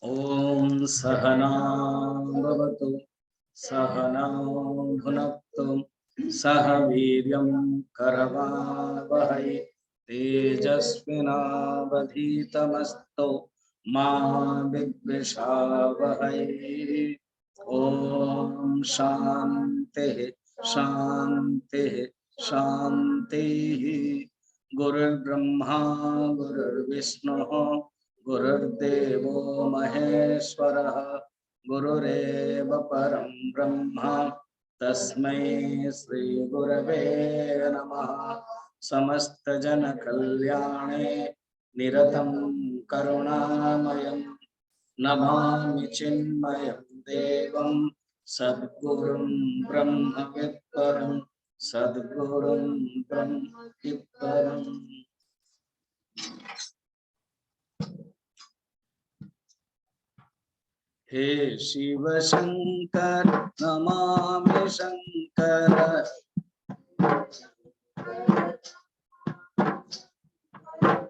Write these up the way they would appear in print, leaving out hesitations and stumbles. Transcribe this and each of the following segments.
ओम सहना भवतु सहनौ भुनक्तु सह वीर्यं करवावहै तेजस्विनावधीतमस्तु मा विद्विषावहै। ओम शांति शांति शांति। गुरुर्ब्रह्मा गुरुर्विष्णुः गुरुर्देवो महेश्वरः गुरुरेव परं ब्रह्म तस्मै श्री गुरवे नमः। समस्त जन कल्याणे निरतं करुणामयं नमामि चिन्मयं देवं सद्गुरुं ब्रह्मविद्वरं सद्गुरुं ब्रह्मविद्वरम्। हे शिव शंकर नमामि शंकर।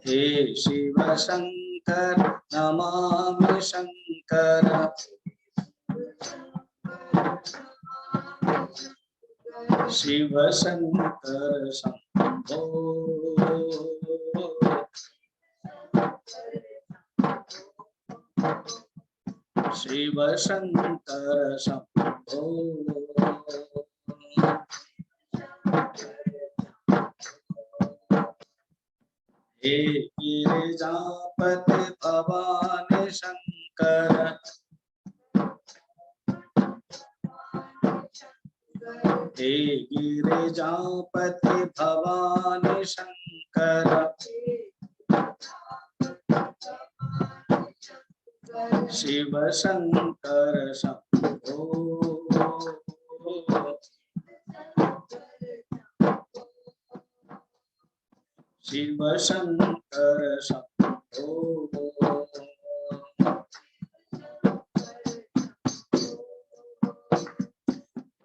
हे शिव शंकर नमामि शंकर। शिव शंकर शंभो शिव शंकर शंभो। हे गिरिजापति भवानी शंकर। हे गिरिजापति भवानी शंकर। शिव शंकर शंभो शिव शंकर शंभो।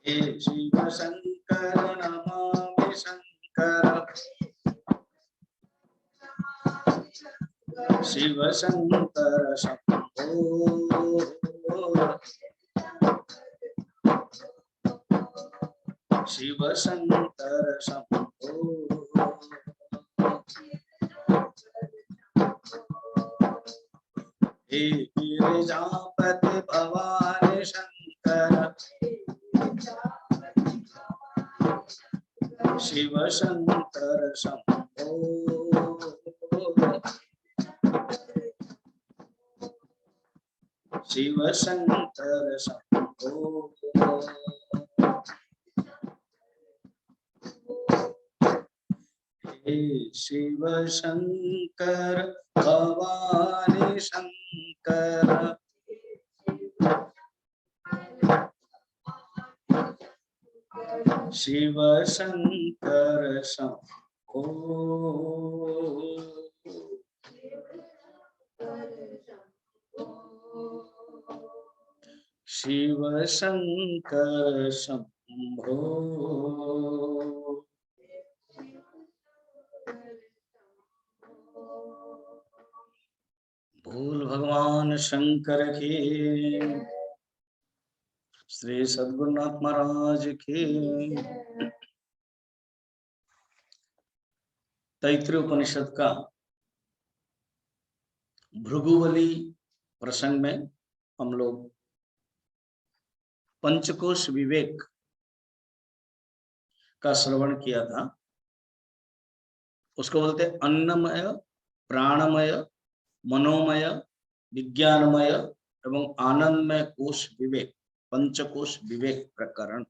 हे शिव शंकर नमामि शंकर। शिव शंकर शंभो शिव शंकर शंभो। हे गिरिजापति भवानी शंकर। शिव शंकर शंभो शिव शंकर शंभो। हे शिव शंकर भवानी शंकर। शिव शंकर शंभो शिव शंकर शंभो। बोल भगवान शंकर की। श्री सद्गुरुनाथ महाराज की। तैत्तिरीय उपनिषद का भृगुवली प्रसंग में हम लोग पंचकोश विवेक का श्रवण किया था। उसको बोलते अन्नमय प्राणमय मनोमय विज्ञानमय एवं आनंदमय कोश विवेक, पंचकोश विवेक प्रकरण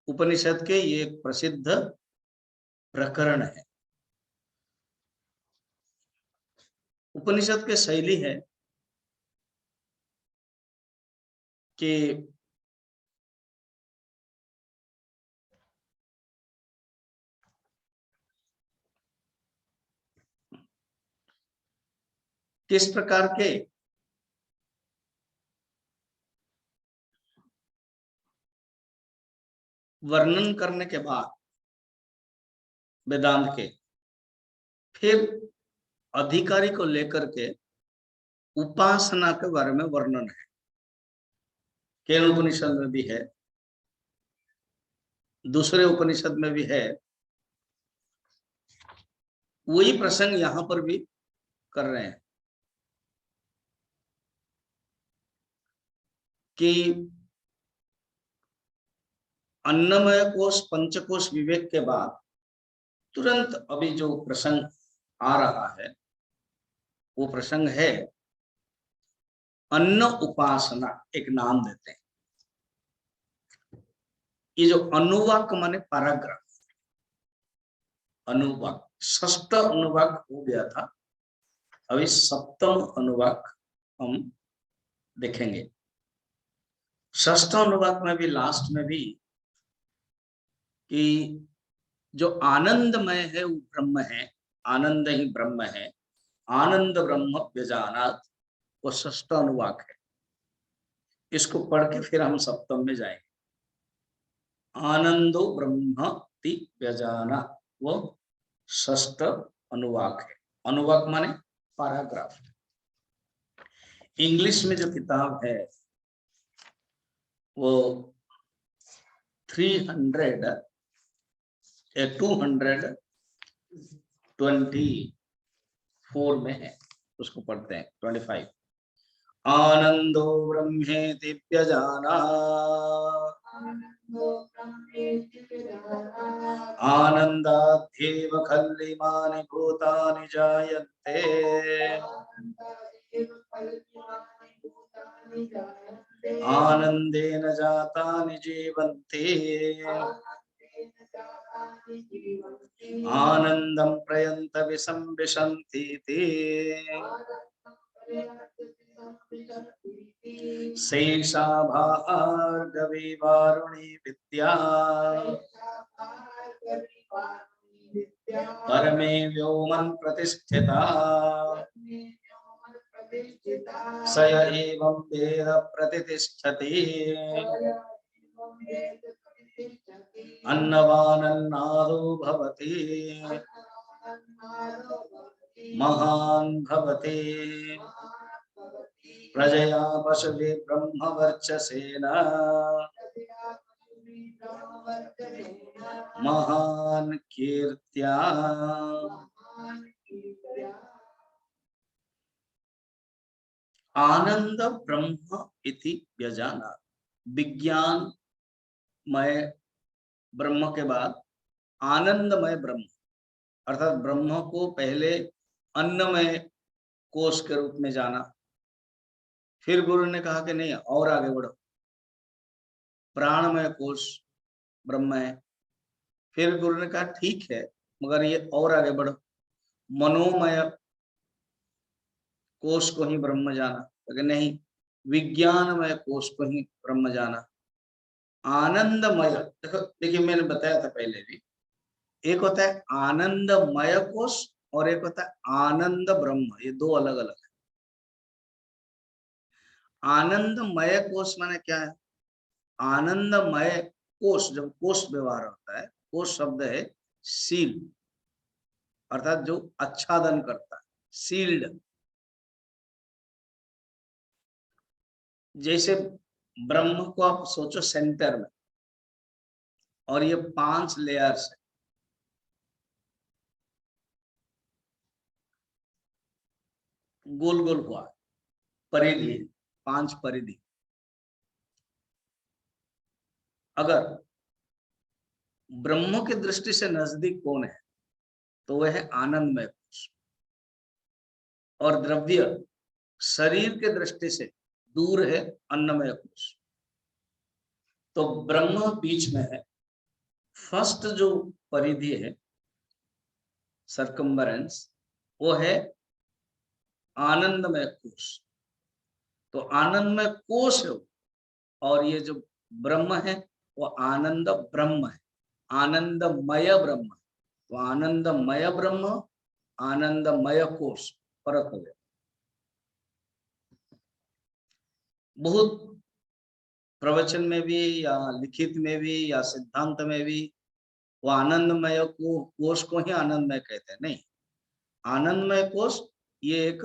उपनिषद के ये एक प्रसिद्ध प्रकरण है। उपनिषद के शैली है कि किस प्रकार के वर्णन करने के बाद वेदांत के फिर अधिकारी को लेकर के उपासना के बारे में वर्णन है। केन उपनिषद में भी है, दूसरे उपनिषद में भी है। वही प्रसंग यहां पर भी कर रहे हैं कि अन्नमय कोश पंचकोश विवेक के बाद तुरंत अभी जो प्रसंग आ रहा है वो प्रसंग है अन्न उपासना। एक नाम देते हैं। ये जो अनुवाक माने पैराग्राफ, अनुवाक षष्ठ अनुवाक हो गया था, अभी सप्तम अनुवाक हम देखेंगे। षष्ठ अनुवाक में भी लास्ट में भी कि जो आनंदमय है वो ब्रह्म है, आनंद ही ब्रह्म है, आनंद ब्रह्म व्यजानात, वो षष्ठ अनुवाक है। इसको पढ़ के फिर हम सप्तम में जाएंगे। आनंदो ब्रह्म ति व्यजाना, वो षष्ठ अनुवाक है। अनुवाक माने पैराग्राफ। इंग्लिश में जो किताब है वो 224 में है, उसको पढ़ते हैं। 25 आनंदो ब्रह्मेति व्यजाना, आनन्दाध्येव खल्लिमानि भूतानि जायन्ते, आनन्देन जातानि जीवन्ति, आनन्दं प्रयन्तः संविशन्तीति, शेषा भार्गवी वारुणी विद्या, परमे व्योमन् प्रतिष्ठिता, स य एवं वेद प्रतिष्ठति, अन्नवानन्नादो भवति, महान् भवति, प्रजया पशुभिः ब्रह्मवर्चसेन, महान् कीर्त्या। आनंद ब्रह्म इति व्यजाना, विज्ञानमय ब्रह्म के बाद आनंदमय ब्रह्म, अर्थात ब्रह्म को पहले अन्नमय कोश के रूप में जाना। फिर गुरु ने कहा कि नहीं और आगे बढ़ो, प्राणमय कोश ब्रह्म है। फिर गुरु ने कहा ठीक है मगर ये और आगे बढ़ो, मनोमय कोश को ही ब्रह्म जाना। लेकिन नहीं, विज्ञानमय कोश को ही ब्रह्म जाना। आनंदमय, देखो देखिए मैंने बताया था पहले भी, एक होता है आनंदमय कोश और एक होता है आनंद ब्रह्म, ये दो अलग अलग है। आनंदमय कोश माने क्या है? आनंदमय कोश, जब कोश व्यवहार होता है, कोश शब्द है सील, अर्थात जो आच्छादन करता है, सील्ड। जैसे ब्रह्म को आप सोचो सेंटर में, और ये 5 लेयर्स है, गोल गोल हुआ परिधि, 5 परिधि। अगर ब्रह्म की दृष्टि से नजदीक कौन है तो वह है आनंदमय कोश, और द्रव्य शरीर के दृष्टि से दूर है अन्नमय कोश। तो ब्रह्म बीच में है। फर्स्ट जो परिधि है सर्कम्बरेंस, वो है आनंदमय कोश। तो आनंदमय कोश है और ये जो ब्रह्म है वो आनंद ब्रह्म है, आनंदमय ब्रह्म। तो आनंदमय ब्रह्म, आनंदमय कोश, फर्क हो गया। बहुत प्रवचन में भी या लिखित में भी या सिद्धांत में भी वो आनंदमय को कोश को ही आनंदमय कहते हैं। नहीं, आनंदमय कोश ये एक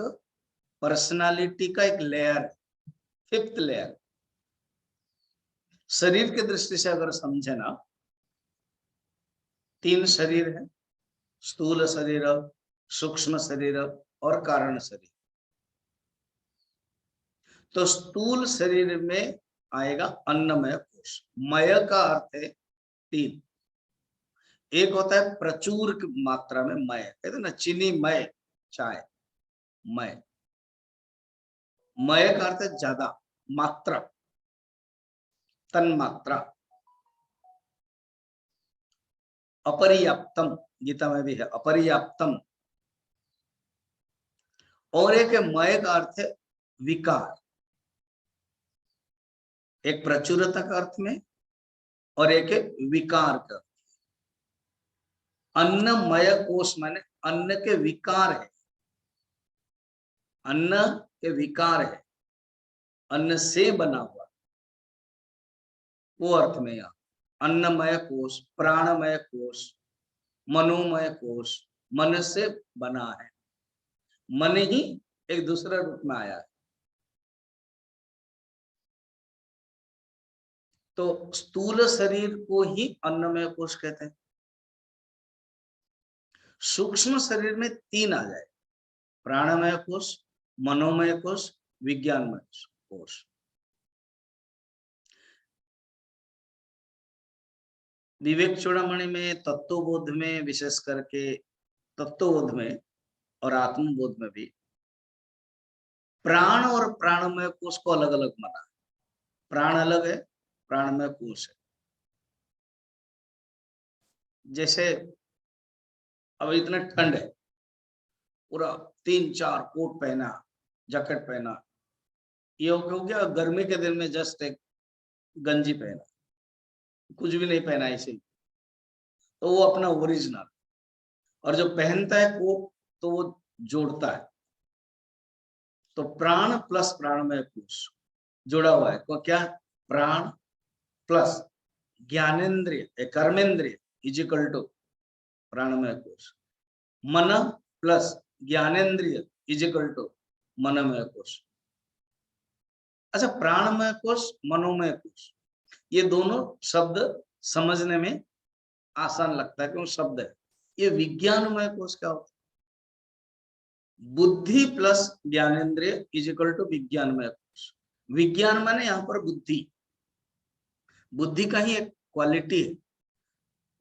पर्सनालिटी का एक लेयर है, फिफ्थ लेयर। शरीर की दृष्टि से अगर समझे ना, 3 शरीर है, स्थूल शरीर, सूक्ष्म शरीर और कारण शरीर। तो स्थूल शरीर में आएगा अन्नमय कोश। मय का अर्थ है 3। एक होता है प्रचुर की मात्रा में मय, कहते ना चीनी मय चाय, मय। मय का अर्थ है ज्यादा, मात्रा, तन मात्रा। अपर्याप्तम, गीता में भी है अपर्याप्तम। और एक मय का अर्थ है विकार, एक प्रचुरता का अर्थ में और एक विकार का। अन्नमय कोश माने अन्न के विकार है, अन्न के विकार है, अन्न से बना हुआ, वो अर्थ में यहाँ अन्नमय कोश, प्राणमय कोश, मनोमय कोश, मन से बना है। मन ही एक दूसरा रूप में आया है। तो स्थूल शरीर को ही अन्नमय कोश कहते हैं। सूक्ष्म शरीर में 3 आ जाए, प्राणमय कोश, मनोमय कोश, विज्ञानमय कोश। विवेक चूड़ामणि में, तत्वबोध में, विशेष करके तत्वबोध में और आत्मबोध में भी प्राण और प्राणमय कोश को अलग अलग माना। प्राण अलग है, प्राणमय कोश है। जैसे अब इतना ठंड है, पूरा 3-4 कोट पहना, जैकेट पहना, ये हो गया गर्मी के दिन में जस्ट एक गंजी पहना, कुछ भी नहीं पहना इसे, तो वो अपना ओरिजिनल। और जो पहनता है कोट तो वो जोड़ता है। तो प्राण प्लस प्राणमय कोश जुड़ा हुआ है। तो क्या, प्राण प्लस ज्ञानेन्द्रिय कर्मेंद्रिय इज इक्वल टू प्राणमय कोश, मन प्लस ज्ञानेन्द्रिय इज इक्वल टू मनोमय कोश। अच्छा, प्राणमय कोश, मनोमय कोश, ये दोनों शब्द समझने में आसान लगता है, क्यों शब्द है। ये विज्ञानमय कोश क्या होता है? बुद्धि प्लस ज्ञानेन्द्रिय इज इक्वल टू विज्ञानमय कोश। विज्ञान माने यहाँ पर बुद्धि, बुद्धि का ही एक क्वालिटी है,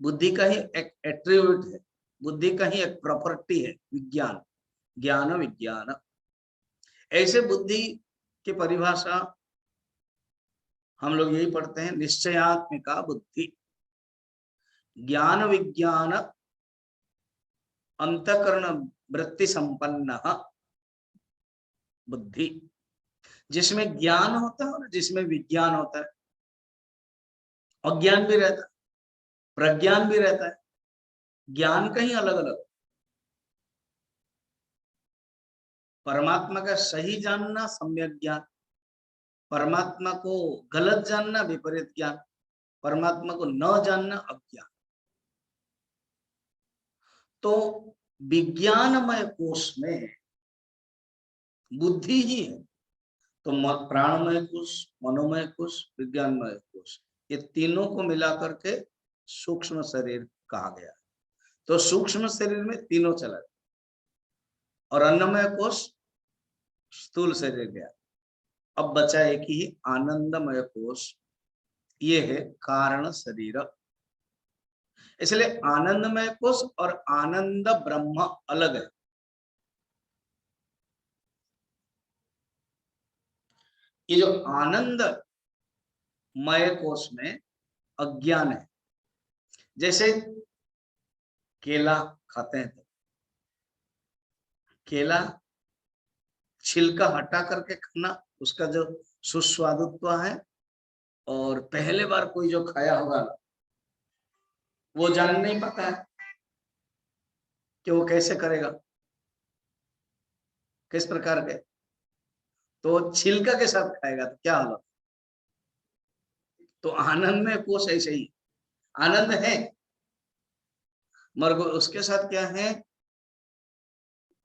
बुद्धि का ही एक एट्रीब्यूट है, बुद्धि का ही एक प्रॉपर्टी है विज्ञान, ज्ञान विज्ञान। ऐसे बुद्धि की परिभाषा हम लोग यही पढ़ते हैं, निश्चयात्मिका बुद्धि, ज्ञान विज्ञान अंतःकरण वृत्ति संपन्न बुद्धि, जिसमें ज्ञान होता है और जिसमें विज्ञान होता है। अज्ञान भी रहता है, प्रज्ञान भी रहता है, ज्ञान कहीं अलग अलग। परमात्मा का सही जानना सम्यक ज्ञान, परमात्मा को गलत जानना विपरीत ज्ञान, परमात्मा को न जानना अज्ञान। तो विज्ञानमय कोश में बुद्धि ही है। तो प्राणमय कोश, मनोमय कोश, विज्ञानमय कोश, ये तीनों को मिलाकर के सूक्ष्म शरीर कहा गया। तो सूक्ष्म शरीर में तीनों चला गया। और अन्नमय कोश स्थूल शरीर गया। अब बचा एक ही आनंदमय कोश, ये है कारण शरीर। इसलिए आनंदमय कोश और आनंद ब्रह्म अलग है। ये जो आनंदमय कोश में अज्ञान है। जैसे केला खाते हैं, तो केला छिलका हटा करके खाना, उसका जो सुस्वादुत्व है, और पहले बार कोई जो खाया होगा वो जान नहीं पाता है कि वो कैसे करेगा, किस प्रकार के। तो छिलका के साथ खाएगा तो क्या होगा। तो आनंद में कोष ऐसे ही आनंद है, मगर उसके साथ क्या है,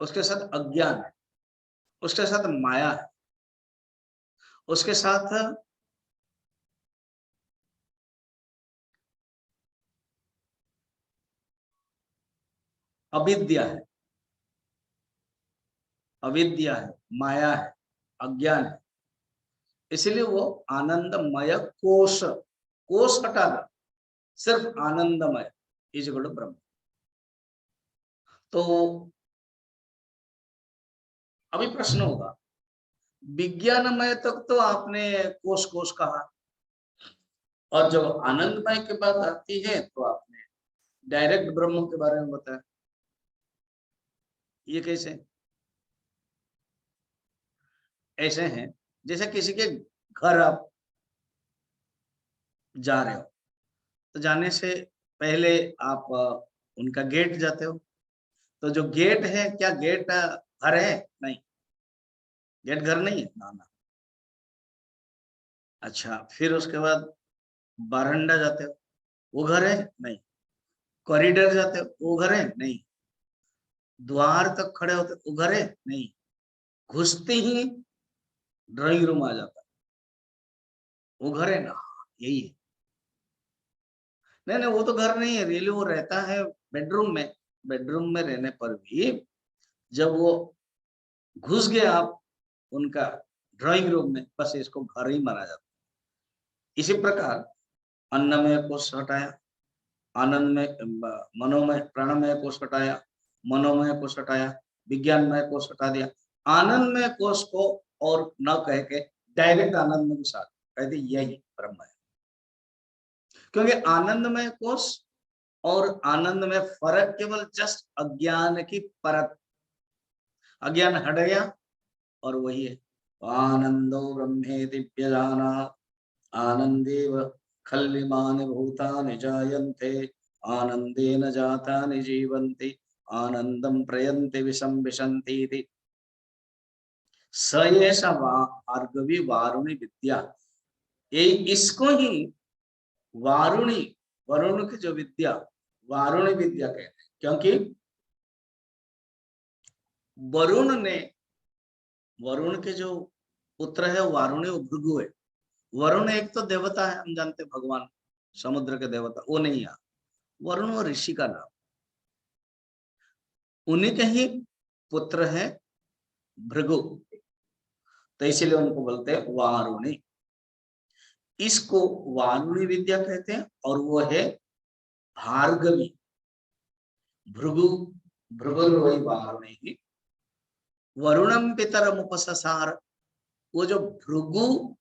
उसके साथ अज्ञान है, उसके साथ माया है, उसके साथ अविद्या है, अविद्या है, माया है, अज्ञान है। इसलिए वो आनंदमय कोश, कोश हटा दो, सिर्फ आनंदमय इज इक्वल टू ब्रह्म। तो अभी प्रश्न होगा, विज्ञानमय तक तो आपने कोश कोश कहा, और जब आनंदमय की बात आती है तो आपने डायरेक्ट ब्रह्म के बारे में बताया। ये कैसे? ऐसे हैं जैसे किसी के घर आप जा रहे हो, तो जाने से पहले आप उनका गेट जाते हो, तो जो गेट है, क्या गेट घर है? नहीं, गेट घर नहीं है ना, ना। अच्छा, फिर उसके बाद बारंडा जाते हो, वो घर है? नहीं। कॉरिडोर जाते हो, वो घर है? नहीं। द्वार तक खड़े होते, वो घर है? नहीं। घुसते ही ड्राइंग रूम आ जाता, वो घर है ना? यही है। नहीं नहीं, वो तो घर नहीं है, रियली वो रहता है बेडरूम में। बेडरूम में रहने पर भी जब वो घुस गए आप उनका ड्राइंग रूम में, बस इसको घर ही माना जाता। इसी प्रकार अन्नमय कोश हटाया, आनंद में मनोमय प्राणमय कोश हटाया, मनोमय कोश हटाया, विज्ञानमय कोश हटा दिया, आनंदमय कोश को और न कह के डायरेक्ट आनंद के साथ कहते यही ब्रह्म है। क्योंकि आनंदमय कोश और आनंद में फर्क केवल जस्ट अज्ञान की परत, अज्ञान हट गया और वही है। आनंदो ब्रह्मे दिव्य जाना, आनंदेव खल्लिमानि भूतानि जायन्ते, आनंदेन जातानि जीवन्ति, आनंदं प्रयन्ति विषं विशन्ति इति। स एष भार्गवी वारुणी विद्या, ये इसको ही वारुणी, वरुण की जो विद्या, वारुणी विद्या कहते हैं। क्योंकि वरुण ने, वरुण के जो पुत्र है वारुणी, वो भृगु है। वरुण एक तो देवता है, हम जानते भगवान समुद्र के देवता, वो नहीं है। वरुण और ऋषि का नाम, उन्हीं के ही पुत्र है भृगु, तो इसीलिए उनको बोलते हैं वारुणी। इसको वारुणी विद्या कहते हैं, और वो है भार्गवी। भृगु, भृगु वही वारुणी ही। वरुणम पितरम उपससार, वो जो भृगु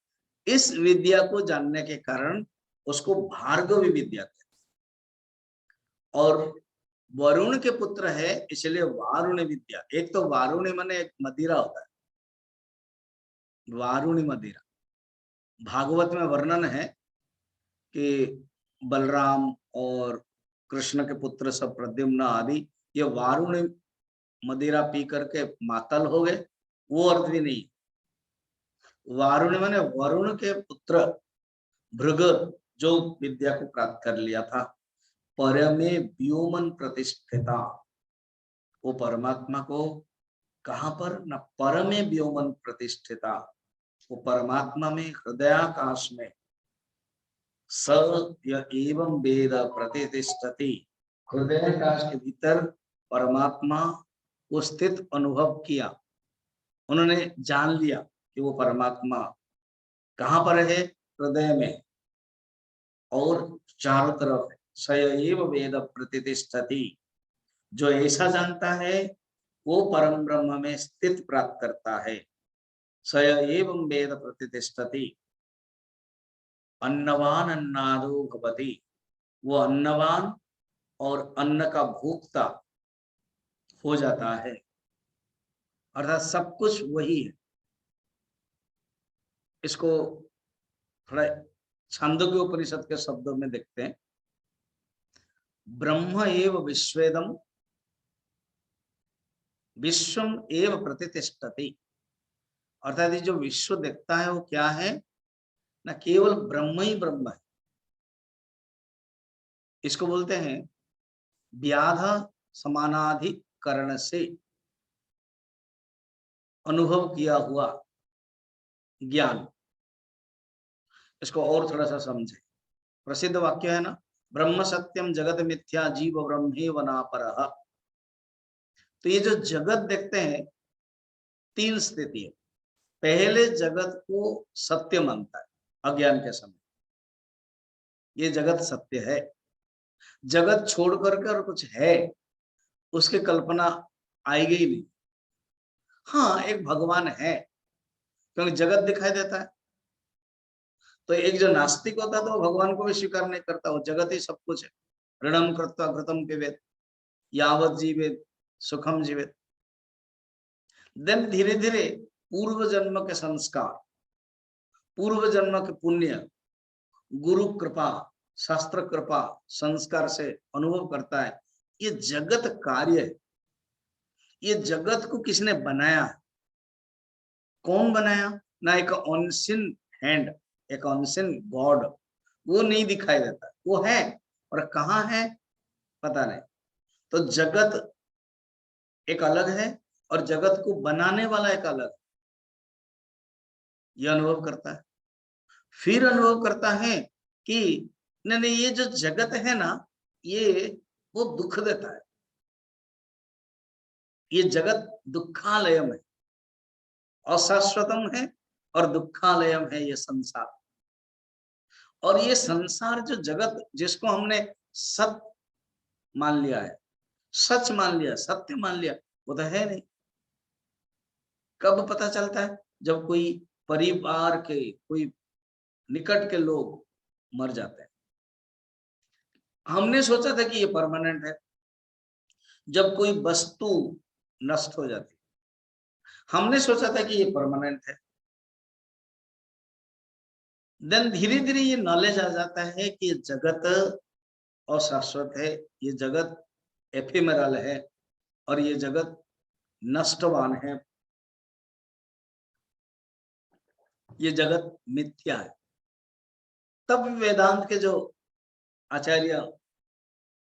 इस विद्या को जानने के कारण उसको भार्गवी विद्या कहते हैं। और वरुण के पुत्र है इसलिए वारुणी विद्या। एक तो वारुणी माने एक मदिरा होता है, वारुणी मदिरा। भागवत में वर्णन है कि बलराम और कृष्ण के पुत्र सब प्रद्युम्न आदि ये वारुणी मदिरा पी करके मातल हो गए, वो अर्थ भी नहीं। वारुणी माने वरुण के पुत्र भृग, जो विद्या को प्राप्त कर लिया था। परमे व्योमन प्रतिष्ठिता, वो परमात्मा को कहां पर न, परमे व्योमन प्रतिष्ठिता, वो परमात्मा में हृदयाकाश में स एवं वेद प्रतिष्ठति, हृदयाकाश के भीतर परमात्मा को स्थित अनुभव किया। उन्होंने जान लिया कि वो परमात्मा कहां पर है, हृदय में, और चारों तरफ है। स एव वेद प्रतिष्ठति, जो ऐसा जानता है वो परम ब्रह्म में स्थित प्राप्त करता है। स एवं वेद प्रतिष्ठति, अन्नवान अन्नादो भवति, वो अन्नवान और अन्न का भोक्ता हो जाता है। अर्थात सब कुछ वही है। इसको थोड़ा छांदोग्य उपनिषद के शब्दों में देखते हैं। ब्रह्म एव विश्वेदम विश्वम एव प्रतिष्ठति। अर्थात ये जो विश्व देखता है वो क्या है ना, केवल ब्रह्म ही ब्रह्म है। इसको बोलते हैं व्याध समानाधिकरण से अनुभव किया हुआ ज्ञान। इसको और थोड़ा सा समझे। प्रसिद्ध वाक्य है ना, ब्रह्म सत्यम जगत मिथ्या जीव ब्रह्मेव नापरः। तो ये जो जगत देखते हैं, तीन स्थिति है। पहले जगत को सत्य मानता है अज्ञान के समय, ये जगत सत्य है। जगत छोड़ करके और कुछ है उसकी कल्पना आएगी ही नहीं। हाँ, एक भगवान है क्योंकि जगत दिखाई देता है। तो एक जो नास्तिक होता है तो वो भगवान को भी स्वीकार नहीं करता, वो जगत ही सब कुछ है। ऋणम कृत्वा घृतम पिबेत यावत जीवेत सुखम जीवेत। देन धीरे धीरे पूर्व जन्म के संस्कार, पूर्व जन्म के पुण्य, गुरु कृपा, शास्त्र कृपा, संस्कार से अनुभव करता है ये जगत कार्य है। ये जगत को किसने बनाया, कौन बनाया ना, एक अनसीन हैंड, एक अनसीन गॉड, वो नहीं दिखाई देता, वो है और कहाँ है पता नहीं। तो जगत एक अलग है और जगत को बनाने वाला एक अलग, ये अनुभव करता है। फिर अनुभव करता है कि नहीं नहीं, ये जो जगत है ना, ये वो दुख देता है। ये जगत दुखालयम है, अशाश्वतम है और दुखालयम है ये संसार। और ये संसार जो जगत जिसको हमने सत्य मान लिया है, सच मान लिया, सत्य मान लिया, वो तो है नहीं। कब पता चलता है, जब कोई परिवार के कोई निकट के लोग मर जाते हैं। हमने सोचा था कि ये परमानेंट है। जब कोई वस्तु नष्ट हो जाती, हमने सोचा था कि ये परमानेंट है। देन धीरे धीरे ये नॉलेज आ जाता है कि ये जगत अशाश्वत है, ये जगत एफिमेरल है और ये जगत नष्टवान है, ये जगत मिथ्या है। तब वेदांत के जो आचार्य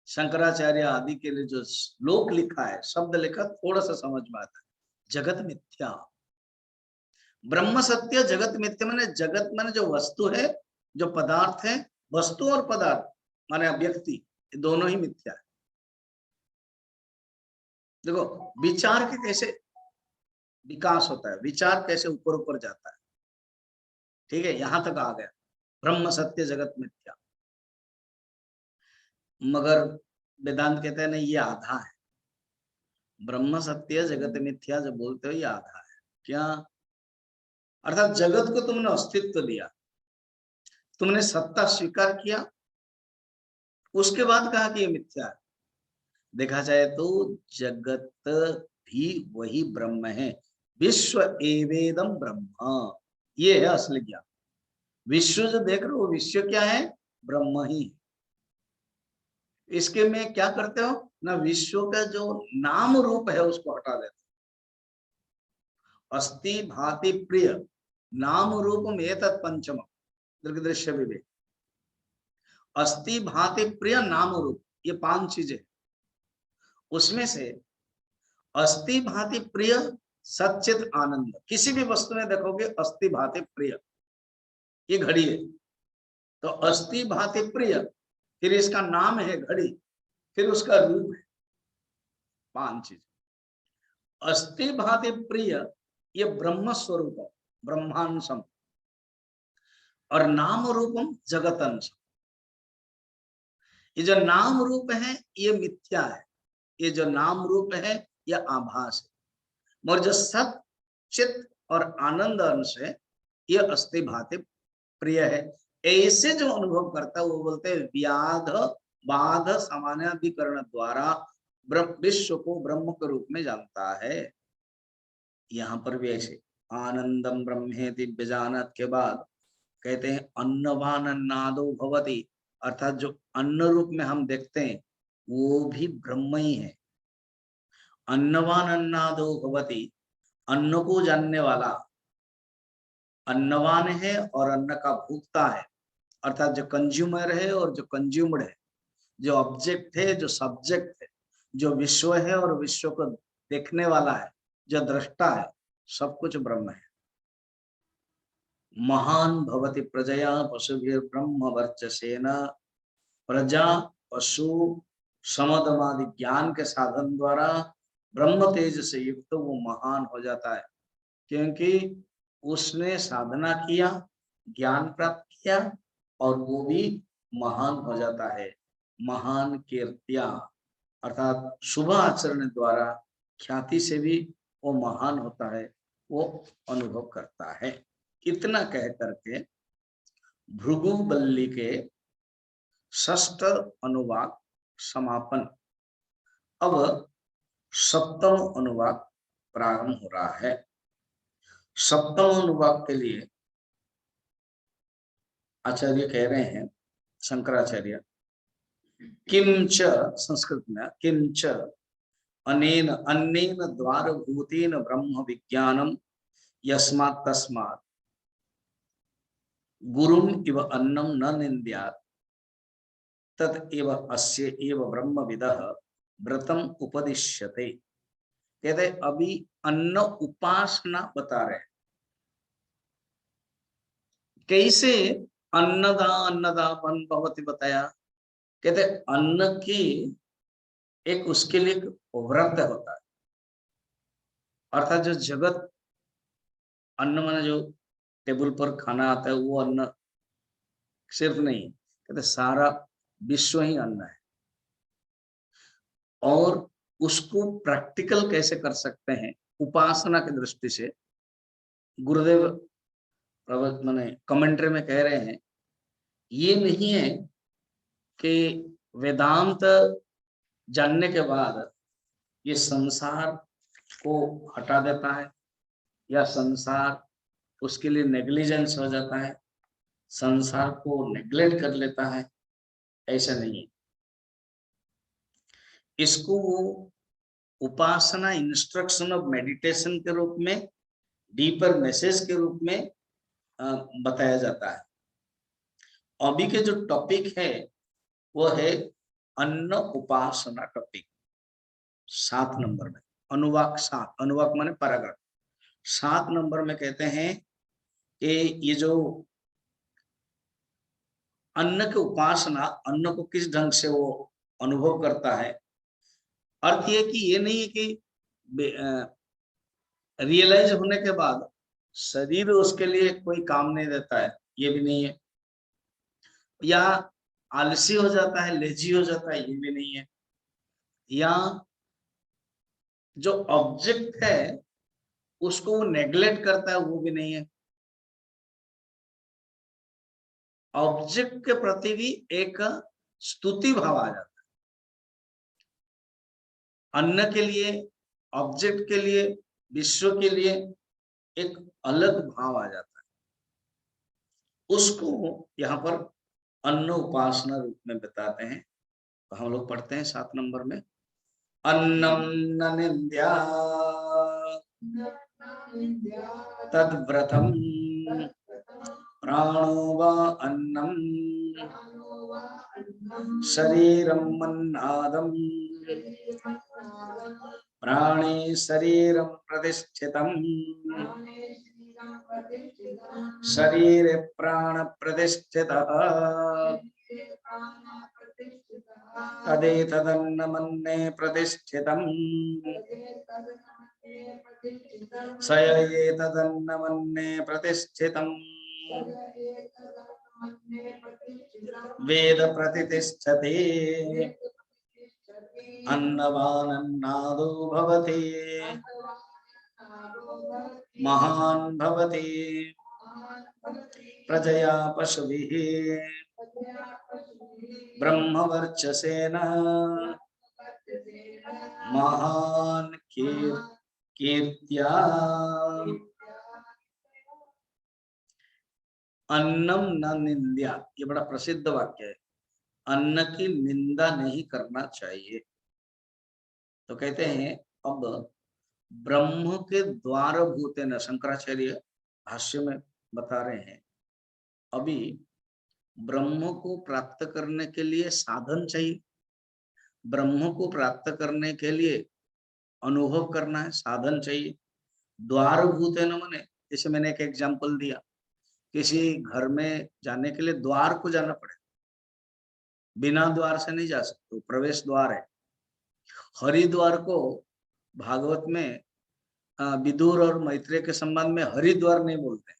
शंकराचार्य आदि के लिए जो श्लोक लिखा है, शब्द लिखा, थोड़ा सा समझ में आता है। जगत मिथ्या, ब्रह्म सत्य, जगत मिथ्या। माने जगत माने जो वस्तु है, जो पदार्थ है, वस्तु और पदार्थ माने व्यक्ति, दोनों ही मिथ्या है। देखो विचार के कैसे विकास होता है, विचार कैसे ऊपर ऊपर जाता है। ठीक है, यहां तक आ गया, ब्रह्म सत्य जगत मिथ्या। मगर वेदांत कहते हैं नहीं, ये आधा है। ब्रह्म सत्य जगत मिथ्या जो बोलते हो ये आधा है। क्या अर्थात जगत को तुमने अस्तित्व दिया, तुमने सत्ता स्वीकार किया, उसके बाद कहा कि ये मिथ्या है। देखा जाए तो जगत भी वही ब्रह्म है। विश्व एवेदम ब्रह्म, ये है असली ज्ञान। विश्व जो देख रहे हो, विश्व क्या है, ब्रह्म ही। इसके में क्या करते हो ना, विश्व का जो नाम रूप है उसको हटा देते। अस्ति भाति प्रिय नाम रूपम एतत् पंचम दृश्य विवेक। अस्ति भाति प्रिय नाम रूप, ये 5 चीजें। उसमें से अस्ति भाति प्रिय सच्चित आनंद, किसी भी वस्तु में देखोगे अस्ति भाति प्रिय, ये घड़ी है तो अस्ति भाति प्रिय, फिर इसका नाम है घड़ी, फिर उसका रूप है, 5 चीज। अस्ति भाति प्रिय ये ब्रह्म स्वरूप है, ब्रह्मांशम, और नाम रूपम जगतंश। ये जो नाम रूप है ये मिथ्या है, ये जो नाम रूप है ये आभास है। और जो सत चित और आनंद अंश है ये अस्ति भाति प्रिय है। ऐसे जो अनुभव करता है वो बोलते हैं व्याध बाध सामान्याधिकरण द्वारा विश्व को ब्रह्म के रूप में जानता है। यहाँ पर भी ऐसे आनंदम ब्रह्मेति व्यजानत के बाद कहते हैं अन्नवान अन्नादो भवति, अर्थात जो अन्न रूप में हम देखते हैं वो भी ब्रह्म ही है। अन्नवान अन्नादो भवति, अन्न को जानने वाला अन्नवान है और अन्न का भोक्ता है, अर्थात जो कंज्यूमर है और जो कंज्यूम्ड है, जो ऑब्जेक्ट है जो सब्जेक्ट है, जो विश्व है और विश्व को देखने वाला है, जो दृष्टा है, सब कुछ ब्रह्म है। महान भवति प्रजया पशुभिर ब्रह्म वर्चसेन, प्रजा पशु समदमादि ज्ञान के साधन द्वारा ब्रह्म तेज से युक्त वो महान हो जाता है, क्योंकि उसने साधना किया, ज्ञान प्राप्त किया और वो भी महान हो जाता है। महान कीर्तिया अर्थात शुभ आचरण द्वारा ख्याति से भी वो महान होता है, वो अनुभव करता है। इतना कह करके भृगुबल्ली के षष्ठ अनुवाक समापन, अब सप्तम अनुवाक प्रारंभ हो रहा है। सप्तम अनुवाक के लिए आचार्य कह रहे हैं, शंकराचार्य, किंच, संस्कृत में किंच अनेन अन्नेन द्वारभूतेन ब्रह्म विज्ञानम यस्मात् तस्मात् गुरुम इव अन्नम न निंद्यात् तत एव अस्य एव ब्रह्मविदः व्रतम उपदिश्यते। कहते अभी अन्न उपासना बता रहे, कैसे अन्नदा अन्नदा मन भवति बताया। कहते अन्न की एक उसके लिए व्रत होता है, अर्थात जो जगत अन्न माने जो टेबल पर खाना आता है वो अन्न सिर्फ नहीं, कहते सारा विश्व ही अन्न है। और उसको प्रैक्टिकल कैसे कर सकते हैं उपासना की दृष्टि से, गुरुदेव माने कमेंट्री में कह रहे हैं, ये नहीं है कि वेदांत जानने के बाद ये संसार को हटा देता है या संसार उसके लिए नेग्लिजेंस हो जाता है, संसार को नेग्लेक्ट कर लेता है, ऐसा नहीं है। इसको वो उपासना इंस्ट्रक्शन ऑफ मेडिटेशन के रूप में, डीपर मैसेज के रूप में बताया जाता है। अभी के जो टॉपिक है वो है अन्न उपासना टॉपिक, 7 नंबर में अनुवाक 7, अनुवाक माने पैराग्राफ 7 नंबर में कहते हैं कि ये जो अन्न की उपासना, अन्न को किस ढंग से वो अनुभव करता है, अर्थ ये कि ये नहीं है कि रियलाइज होने के बाद शरीर उसके लिए कोई काम नहीं देता है, ये भी नहीं है, या आलसी हो जाता है, लेजी हो जाता है, ये भी नहीं है, या जो ऑब्जेक्ट है उसको वो नेग्लेक्ट करता है, वो भी नहीं है। ऑब्जेक्ट के प्रति भी एक स्तुति भाव आ जाता है। अन्न के लिए, ऑब्जेक्ट के लिए, विश्व के लिए एक अलग भाव आ जाता है, उसको यहाँ पर अन्न उपासना रूप में बताते हैं। तो हम लोग पढ़ते हैं 7 नंबर में, अन्नम न निंद्या तद्व्रतम प्राणो वा अन्नम शरीरम मन्नादम प्राणे शरीरम प्रतिष्ठितम शरीर प्राण प्रतिष्ठितः तदेतदन्नमन्ने प्रतिष्ठितम् स एतदन्नमन्ने प्रतिष्ठितम् वेद प्रतिष्ठते अन्नवानन्नादो भवति महान् भवति प्रजया पशुभिः ब्रह्मवर्चसेन महान् कीर्ति कीर्त्या अन्नम न निंद्या, ये बड़ा प्रसिद्ध वाक्य है। अन्न की निंदा नहीं करना चाहिए। तो कहते हैं अब ब्रह्म के द्वार भूते न, शंकराचार्य भाष्य में बता रहे हैं, अभी ब्रह्म को प्राप्त करने के लिए साधन चाहिए। ब्रह्म को प्राप्त करने के लिए अनुभव करना है, साधन चाहिए। द्वार भूते न मने, जैसे मैंने एक एग्जांपल दिया, किसी घर में जाने के लिए द्वार को जाना पड़े, बिना द्वार से नहीं जा सकते, प्रवेश द्वार है। हरिद्वार को भागवत में विदुर और मैत्रेय के संबंध में हरिद्वार नहीं बोलते,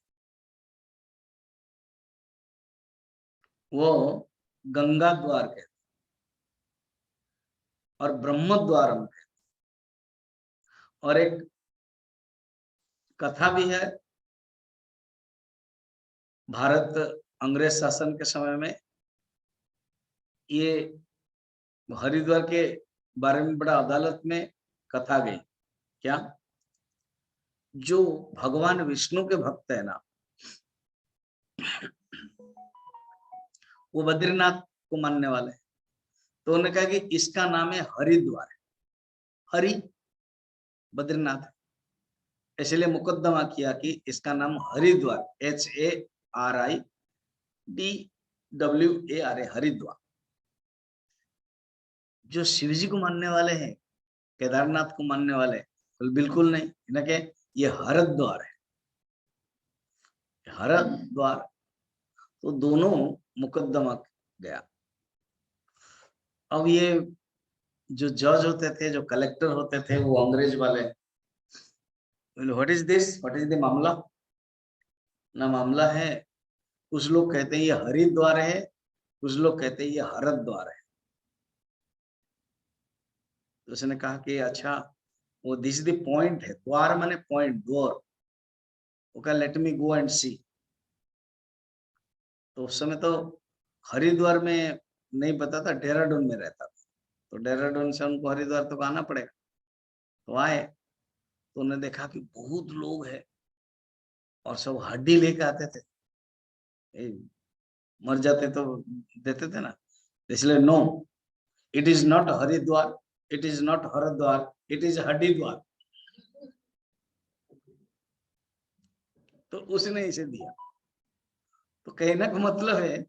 वो गंगा द्वार कहते और ब्रह्म द्वार हम कहते। और एक कथा भी है, भारत अंग्रेज शासन के समय में ये हरिद्वार के बारे में बड़ा अदालत में कथा गई। क्या? जो भगवान विष्णु के भक्त है ना, वो बद्रीनाथ को मानने वाले, तो उन्होंने कहा कि इसका नाम है हरिद्वार। हरि बद्रीनाथ है, इसलिए मुकदमा किया कि इसका नाम हरिद्वार, HARIDWAR, हरिद्वार। जो शिव जी को मानने वाले हैं, केदारनाथ को मानने वाले, बिल्कुल नहीं, इनके ये हरिद्वार है, हरिद्वार। तो दोनों मुकदमा गया। अब ये जो जज होते थे, जो कलेक्टर होते थे, वो अंग्रेज वाले, what is this, what is the मामला ना, मामला है। कुछ लोग कहते हैं ये हरिद्वार है, कुछ लोग कहते हैं ये हरिद्वार है। तो उसने कहा कि अच्छा, वो दिस द पॉइंट है, द्वार माने पॉइंट, डोर। वो कहा लेट मी गो एंड सी। तो उस समय तो हरिद्वार में नहीं पता था, देहरादून में रहता था, तो देहरादून से उनको हरिद्वार तो आना पड़ेगा। तो आए, तो उन्होंने देखा कि बहुत लोग है और सब हड्डी लेके आते थे, मर जाते तो देते थे ना, इसलिए no, it is not Haridwar, it is not Haridwar, it is हड्डीद्वार। तो उसने इसे दिया। तो कहने का मतलब है,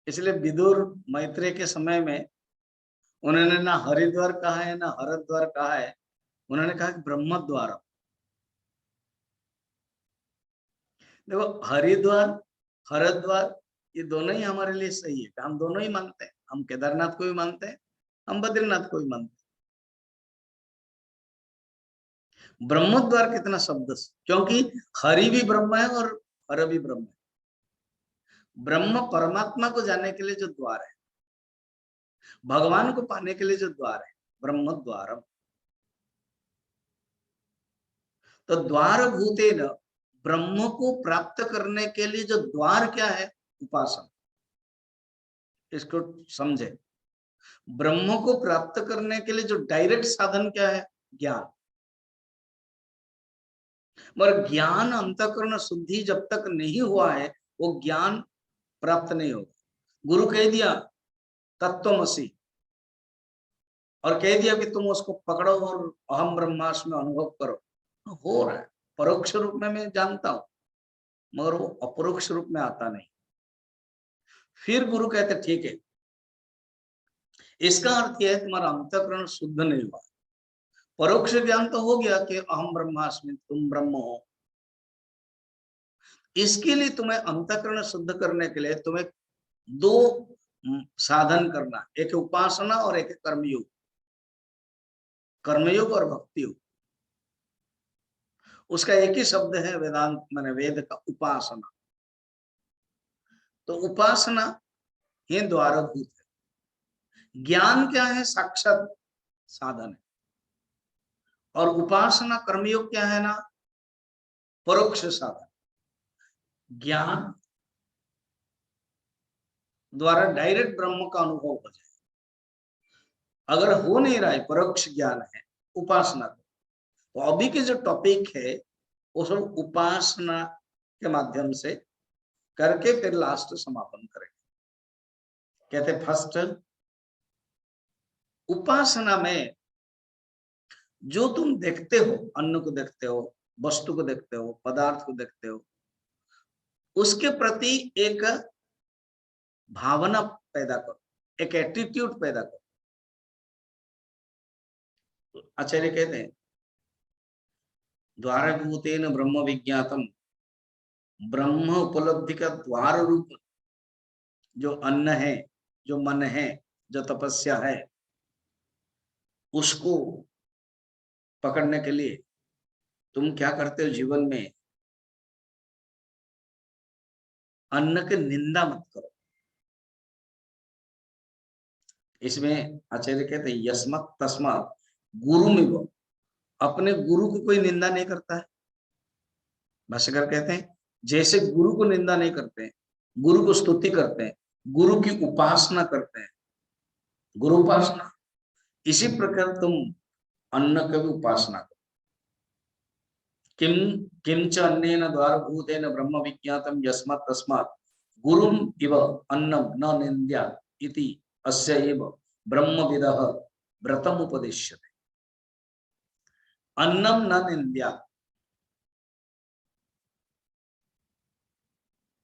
इसलिए विदुर मैत्रेय के समय में उन्होंने ना हरिद्वार कहा है ना हरिद्वार कहा है, उन्होंने कहा कि ब्रह्म द्वार। देखो, हरिद्वार हरिद्वार ये दोनों ही हमारे लिए सही है, हम दोनों ही मानते हैं। हम केदारनाथ को भी मानते हैं, हम बद्रीनाथ को भी मानते हैं। ब्रह्म द्वार कितना शब्द, क्योंकि हरि भी ब्रह्म है और हर भी ब्रह्म है। ब्रह्म परमात्मा को जाने के लिए जो द्वार है, भगवान को पाने के लिए जो द्वार है, ब्रह्म द्वारम। तो द्वार भूतेन, ब्रह्म को प्राप्त करने के लिए जो द्वार क्या है, उपासना। इसको समझे, ब्रह्म को प्राप्त करने के लिए जो डायरेक्ट साधन क्या है, ज्ञान। मगर ज्ञान अंतःकरण शुद्धि जब तक नहीं हुआ है, वो ज्ञान प्राप्त नहीं होगा। गुरु कह दिया तत्वमसि, और कह दिया कि तुम उसको पकड़ो और अहम ब्रह्मास्मि अनुभव करो, हो रहा है। परोक्ष रूप में मैं जानता हूं, मगर वो अपरोक्ष रूप में आता नहीं। फिर गुरु कहते ठीक है, इसका अर्थ यह है तुम्हारा अंतःकरण शुद्ध नहीं हुआ। परोक्ष ज्ञान तो हो गया कि अहम ब्रह्मास्मि, तुम ब्रह्म हो। इसके लिए तुम्हें अंतःकरण शुद्ध करने के लिए तुम्हें दो साधन करना, एक उपासना और एक कर्मयोग। कर्मयोग और भक्ति योग, उसका एक ही शब्द है वेदांत माने वेद का, उपासना। तो उपासना ही द्वारभूत है। ज्ञान क्या है, साक्षात साधन है। और उपासना कर्मयोग क्या है ना, परोक्ष साधन। ज्ञान द्वारा डायरेक्ट ब्रह्म का अनुभव हो जाए। अगर हो नहीं रहा है, परोक्ष ज्ञान है, उपासना को, तो अभी के जो टॉपिक है वो सब उपासना के माध्यम से करके फिर लास्ट समापन करेंगे। कहते फर्स्ट उपासना में जो तुम देखते हो, अन्न को देखते हो, वस्तु को देखते हो, पदार्थ को देखते हो, उसके प्रति एक भावना पैदा करो, एक एटीट्यूड पैदा करो। आचार्य कहते हैं द्वारभूतेन ब्रह्म विज्ञातम, ब्रह्म उपलब्धि का द्वार रूप जो अन्न है, जो मन है, जो तपस्या है, उसको पकड़ने के लिए तुम क्या करते हो जीवन में, अन्न की निंदा मत करो। इसमें आचार्य कहते हैं यस्मत् तस्मात् गुरुमिव, अपने गुरु की कोई निंदा नहीं करता है। भाष्यकार कहते हैं जैसे गुरु को निंदा नहीं करते हैं, गुरु को स्तुति करते हैं, गुरु की उपासना करते हैं, गुरु उपासना, इसी प्रकार तुम अन्न की भी उपासना करो। किम किंच अन्नेन द्वारभूतेन ब्रह्म विज्ञातम यस्मात् तस्मात् गुरुम इव अन्नम न निंद्या इति अस्य एव ब्रह्मविदः व्रतम उपदिश्यते। अन्नम न निंद्या,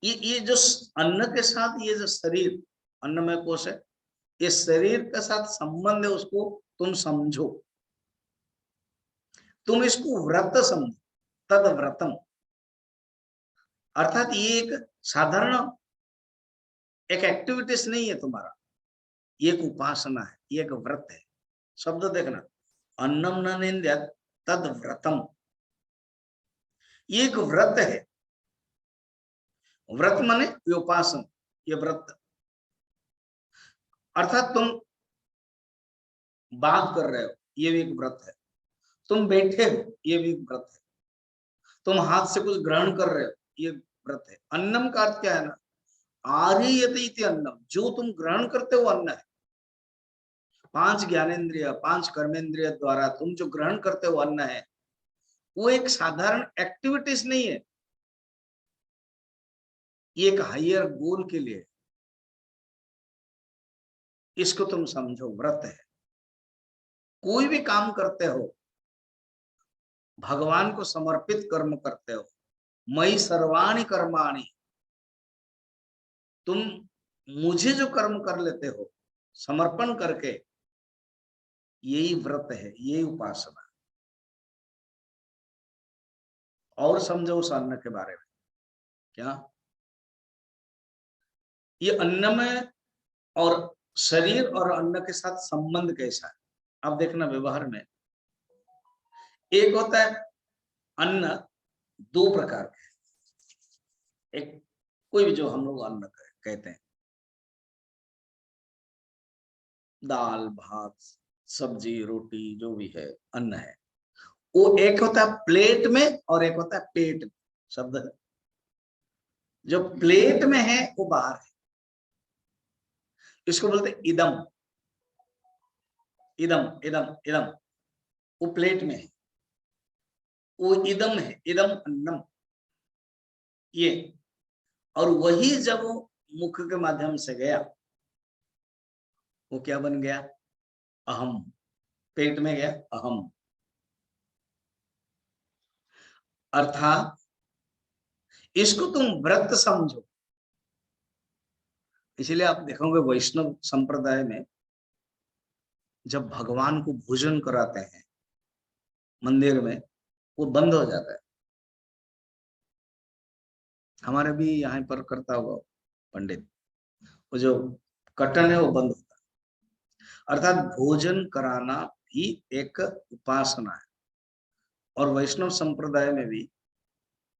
ये जो अन्न के साथ ये जो शरीर अन्नमय कोश है, ये शरीर के साथ संबंध है, उसको तुम समझो, तुम इसको व्रत समझो, तद व्रतम, अर्थात ये एक साधारण एक एक्टिविटीज नहीं है तुम्हारा, ये एक उपासना है, ये एक व्रत है। शब्द देखना, अन्नम न निंद्या तद व्रतम, ये एक व्रत है। व्रत माने उपासन, ये व्रत अर्थात तुम बात कर रहे हो, ये भी एक व्रत है। तुम बैठे हो, ये भी व्रत है। तुम हाथ से कुछ ग्रहण कर रहे हो, ये व्रत है। अन्नम का अर्थ क्या है ना, आर्यते इति अन्नम, जो तुम ग्रहण करते हो अन्न है। 5 ज्ञानेन्द्रिय 5 कर्मेंद्रिय द्वारा तुम जो ग्रहण करते हो अन्न है, वो एक साधारण एक्टिविटीज नहीं है, ये एक हायर गोल के लिए, इसको तुम समझो व्रत है। कोई भी काम करते हो, भगवान को समर्पित कर्म करते हो, मयि सर्वाणि कर्माणि, तुम मुझे जो कर्म कर लेते हो समर्पण करके, यही व्रत है, यही उपासना। और समझो उस अन्न के बारे में, क्या ये अन्न में और शरीर और अन्न के साथ संबंध कैसा है। अब देखना व्यवहार में, एक होता है अन्न, 2 प्रकार के, एक कोई भी जो हम लोग अन्न कहते हैं, दाल भात सब्जी रोटी जो भी है अन्न है, वो एक होता है प्लेट में और एक होता है पेट में। शब्द है, जो प्लेट में है वो बाहर है, इसको बोलते इदम, इदम इदम इदम, वो प्लेट में है, वो इदम है, इदम अन्नम ये। और वही जब वो मुख के माध्यम से गया, वो क्या बन गया, अहम, पेट में गया अहम। अर्थात इसको तुम व्रत समझो। इसलिए आप देखोगे वैष्णव संप्रदाय में जब भगवान को भोजन कराते हैं मंदिर में, वो बंद हो जाता है। हमारे भी यहाँ पर करता हुआ पंडित, वो जो कटन है वो बंद होता है। अर्थात भोजन कराना भी एक उपासना है। और वैष्णव संप्रदाय में भी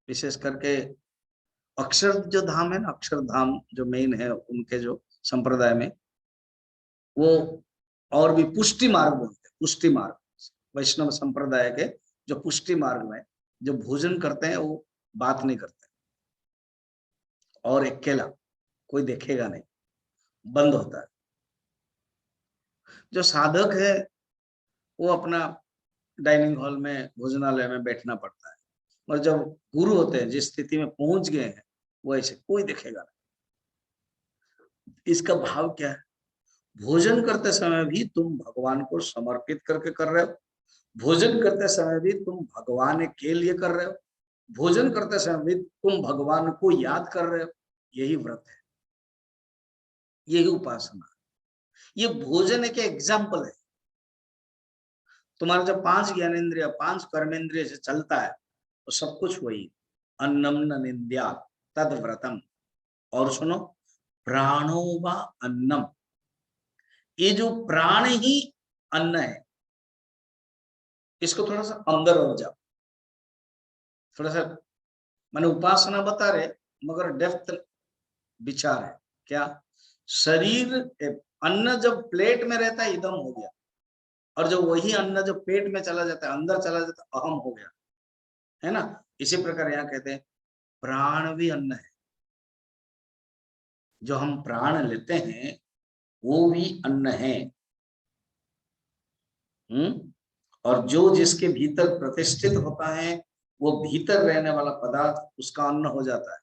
विशेष करके अक्षर जो धाम है ना, अक्षरधाम जो मेन है उनके जो संप्रदाय में, वो और भी पुष्टि मार्ग बोलते हैं। पुष्टि मार्ग, वैष्णव संप्रदाय के जो पुष्टि मार्ग में जो भोजन करते हैं वो बात नहीं करते, और अकेला कोई देखेगा नहीं, बंद होता है। जो साधक है वो अपना डाइनिंग हॉल में, भोजनालय में बैठना पड़ता है। और जब गुरु होते हैं, जिस स्थिति में पहुंच गए हैं, वो ऐसे कोई दिखेगा नहीं। इसका भाव क्या है? भोजन करते समय भी तुम भगवान को समर्पित करके कर रहे हो, भोजन करते समय भी तुम भगवान के लिए कर रहे हो, भोजन करते समय भी तुम भगवान को याद कर रहे हो। यही व्रत है, यही उपासना। ये भोजन एक एग्जाम्पल है। तुम्हारा जब 5 ज्ञानेन्द्रिय, 5 कर्मेंद्रिय से चलता है, तो सब कुछ वही। अन्नम न निंद्या तद व्रतम। और सुनो, प्राणो व अन्नम, ये जो प्राण ही अन्न है, इसको थोड़ा सा अंदर हो जाओ, थोड़ा सा। मैंने उपासना बता रहे, मगर डेप्थ विचार है क्या? शरीर, अन्न जब प्लेट में रहता है इदम हो गया, और जब वही अन्न जब पेट में चला जाता है, अंदर चला जाता है, अहम हो गया, है ना? इसी प्रकार यहाँ कहते हैं प्राण भी अन्न है। जो हम प्राण लेते हैं वो भी अन्न है। और जो जिसके भीतर प्रतिष्ठित होता है, वो भीतर रहने वाला पदार्थ उसका अन्न हो जाता है।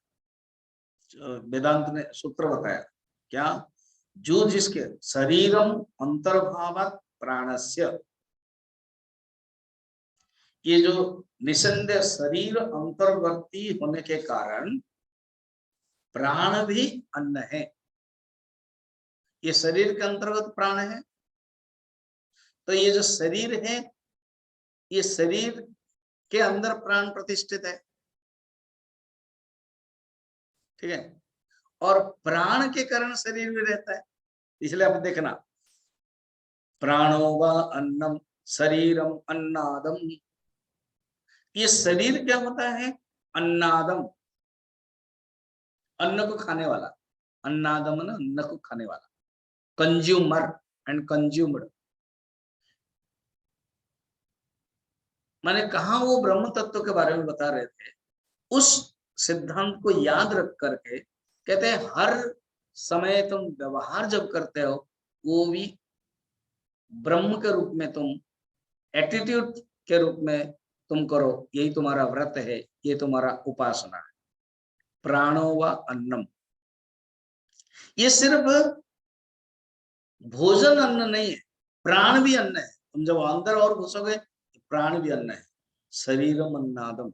वेदांत ने सूत्र बताया क्या? जो जिसके शरीरम अंतर्भावात् प्राणस्य, ये जो निसंदेह शरीर अंतर्वर्ती होने के कारण प्राण भी अन्न है। ये शरीर के अंतर्गत प्राण है। तो ये जो शरीर है, ये शरीर के अंदर प्राण प्रतिष्ठित है, ठीक है? और प्राण के कारण शरीर में रहता है। इसलिए आप देखना, प्राणो व अन्नम शरीरम अन्नादम। ये शरीर क्या होता है? अन्नादम, अन्न को खाने वाला। अन्नादम ना, अन्न को खाने वाला, कंज्यूमर एंड कंज्यूम्ड। मैंने कहा वो ब्रह्म तत्व के बारे में बता रहे थे, उस सिद्धांत को याद रख करके कहते हैं हर समय तुम व्यवहार जब करते हो, वो भी ब्रह्म के रूप में, तुम एटीट्यूड के रूप में तुम करो। यही तुम्हारा व्रत है, ये तुम्हारा उपासना है। प्राणो व अन्नम, ये सिर्फ भोजन अन्न नहीं है, प्राण भी अन्न है। तुम जब अंदर और घुसोगे, प्राण भी अन्न है। शरीरम अन्नादम,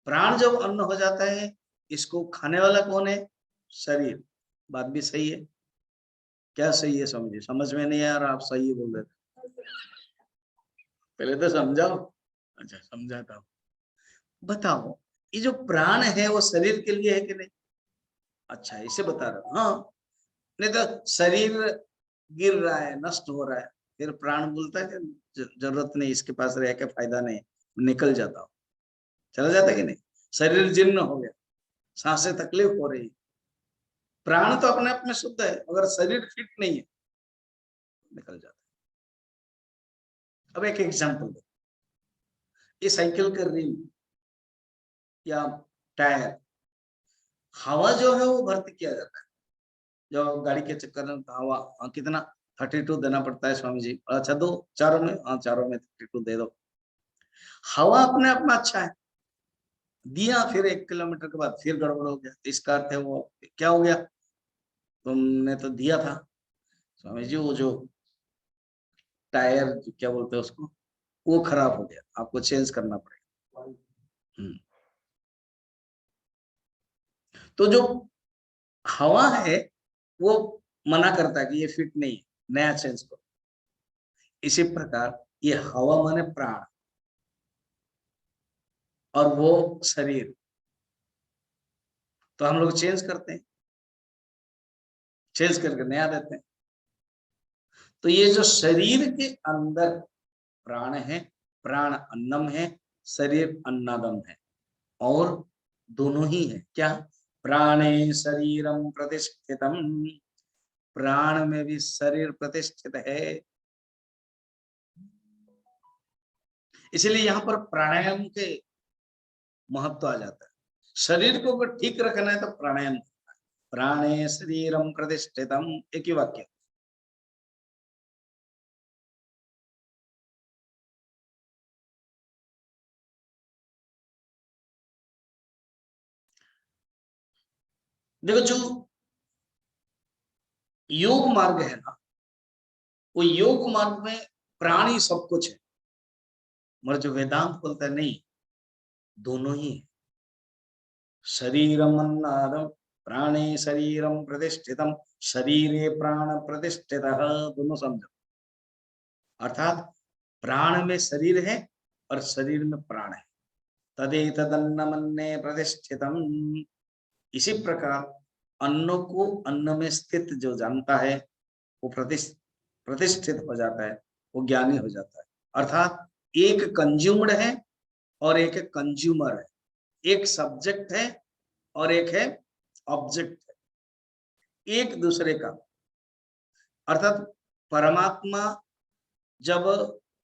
प्राण जब अन्न हो जाता है, इसको खाने वाला कौन है? शरीर। बात भी सही है। क्या सही है? समझिए, समझ में नहीं आ रहा, आप सही है बोल रहे थे, पहले तो समझाओ। अच्छा, समझाता हूँ। बताओ, ये जो प्राण है वो शरीर के लिए है कि नहीं? अच्छा, इसे बता रहा हूँ। हाँ, नहीं तो शरीर गिर रहा है, नष्ट हो रहा है, फिर प्राण बोलता है कि जरूरत नहीं, इसके पास रह के फायदा नहीं, निकल जाता हो, चला जाता कि नहीं? शरीर जीर्ण हो गया, सांसें तकलीफ हो रही, प्राण तो अपने आप में शुद्ध है, अगर शरीर फिट नहीं है, निकल जाता है। अब एक एग्जांपल दो, ये साइकिल का रिम या टायर, हवा जो है वो भर्ती किया जाता है। जो गाड़ी के चक्कर में हवा, कितना 32 देना पड़ता है स्वामी जी? अच्छा, दो चारों में, हाँ चारों में 32 दे दो। हवा अपने आप में अच्छा है, दिया, फिर 1 किलोमीटर के बाद फिर गड़बड़ हो गया, इसका अर्थ है वो क्या हो गया? तुमने तो दिया था स्वामी जी, वो जो टायर क्या बोलते हैं उसको, वो खराब हो गया, आपको चेंज करना पड़ेगा। तो जो हवा है वो मना करता है कि ये फिट नहीं है, नया चेंज करो। इसी प्रकार ये हवा माने प्राण, और वो शरीर, तो हम लोग चेंज करते हैं, चेंज करके नया देते हैं। तो ये जो शरीर के अंदर प्राण है, प्राण अन्नम है, शरीर अन्नादम है, और दोनों ही है क्या? प्राणे शरीरम प्रतिष्ठितम, प्राण में भी शरीर प्रतिष्ठित है। इसलिए यहाँ पर प्राणायाम के महत्व आ जाता है। शरीर को अगर ठीक रखना है तो प्राणायाम, प्राणे शरीरम प्रतिष्ठितम, एक ही वाक्य। देखो जो योग मार्ग है ना, वो योग मार्ग में प्राणी सब कुछ है, मगर जो वेदांत बोलता है नहीं, दोनों ही है। शरीरम अन्नादम प्राणे शरीरम प्रतिष्ठितम शरीरे प्राण प्रतिष्ठितः, दोनों समझो। अर्थात प्राण में शरीर है और शरीर में प्राण है। तदेतदन्नमन्ने प्रतिष्ठितम, इसी प्रकार अन्न को अन्न में स्थित जो जानता है वो प्रतिष्ठित हो जाता है, वो ज्ञानी हो जाता है। अर्थात एक कंज्यूमर है और एक कंज्यूमर है, एक सब्जेक्ट है और एक है ऑब्जेक्ट है, एक दूसरे का। अर्थात परमात्मा जब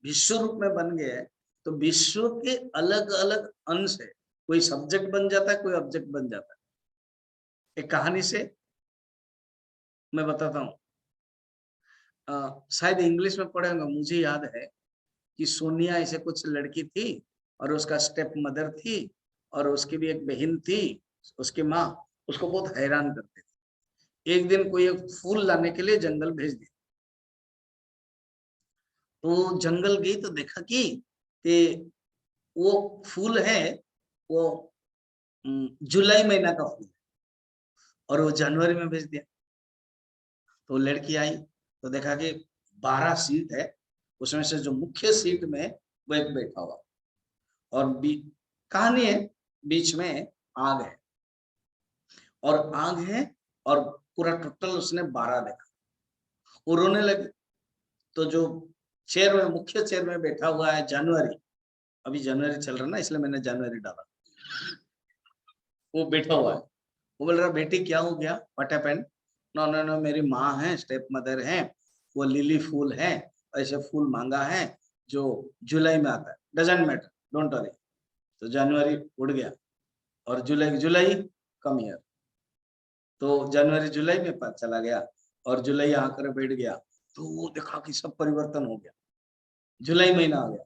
विश्व रूप में बन गया है तो विश्व के अलग अलग अंश है, कोई सब्जेक्ट बन जाता है, कोई ऑब्जेक्ट बन जाता है। एक कहानी से मैं बताता हूँ, शायद इंग्लिश में पढ़े होंगे, मुझे याद है कि सोनिया ऐसे कुछ लड़की थी और उसका स्टेप मदर थी और उसकी भी एक बहन थी, उसकी माँ उसको बहुत हैरान करती थी। एक दिन कोई एक फूल लाने के लिए जंगल भेज दिया, तो जंगल गई तो देखा कि वो फूल है, वो जुलाई महीना का फूल है और वो जनवरी में भेज दिया। तो लड़की आई तो देखा कि 12 सीट है, उसमें से जो मुख्य सीट में वो एक बैठा हुआ और कहानी है बीच में आग है, और आग है और पूरा टोटल उसने 12 देखा, वो रोने लगे। तो जो चेयर में, मुख्य चेयर में बैठा हुआ है जनवरी, अभी जनवरी चल रहा ना इसलिए मैंने जनवरी डाला, वो बैठा हुआ है, वो बोल रहा बेटी क्या हो गया, what happened? No no no, मेरी माँ है, स्टेप मदर है, वो लिली फूल है, ऐसे फूल मांगा है जो जुलाई में आता है, डजंट मैटर, डोंट वरी। तो जनवरी उड़ गया और जुलाई जुलाई कम हियर, तो जनवरी जुलाई में चला गया और जुलाई आकर बैठ गया। तो वो देखा कि सब परिवर्तन हो गया, जुलाई महीना आ गया,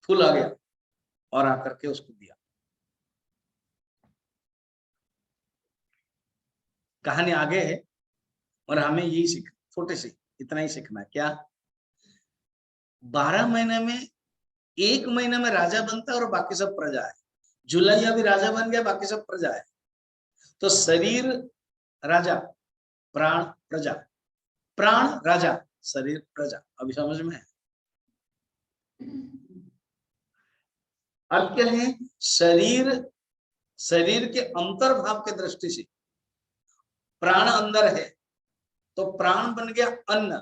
फूल आ गया और आकर के उसको दिया। कहानी आगे है और हमें यही सीख, छोटे से इतना ही सीखना है क्या, 12 महीने में एक महीने में राजा बनता है और बाकी सब प्रजा है। जुलाई अभी राजा बन गया, बाकी सब प्रजा है। तो शरीर राजा, प्राण प्रजा, प्राण राजा, शरीर प्रजा। अभी समझ में है? अर्थ क्या है? शरीर, शरीर के अंतर्भाव के दृष्टि से प्राण अंदर है तो प्राण बन गया अन्न,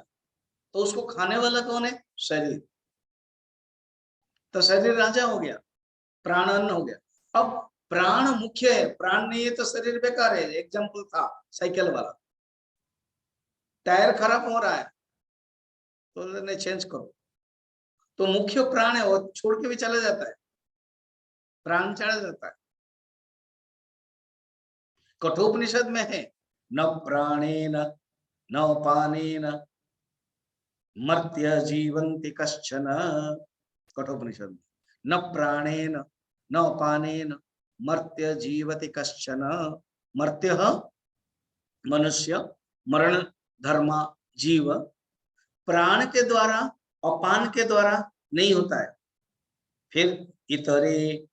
तो उसको खाने वाला कौन है? शरीर। तो शरीर राजा हो गया, प्राण अन्न हो गया। अब प्राण मुख्य है, प्राण नहीं है तो शरीर बेकार है। एग्जाम्पल था साइकिल वाला, टायर खराब हो रहा है तो नहीं चेंज करो, तो मुख्य प्राण है, वो छोड़ के भी चला जाता है, प्राण चला जाता है। कठोपनिषद में है, न प्राणेन न पानेन मर्त्य जीवन्ति कश्चन। कठोपनिषद में, न प्राणेन न पानेन मर्त्य जीवति कश्चन। मर्त्य मनुष्य, मरण धर्मा जीव, प्राण के द्वारा अपान के द्वारा नहीं होता है। फिर इतरे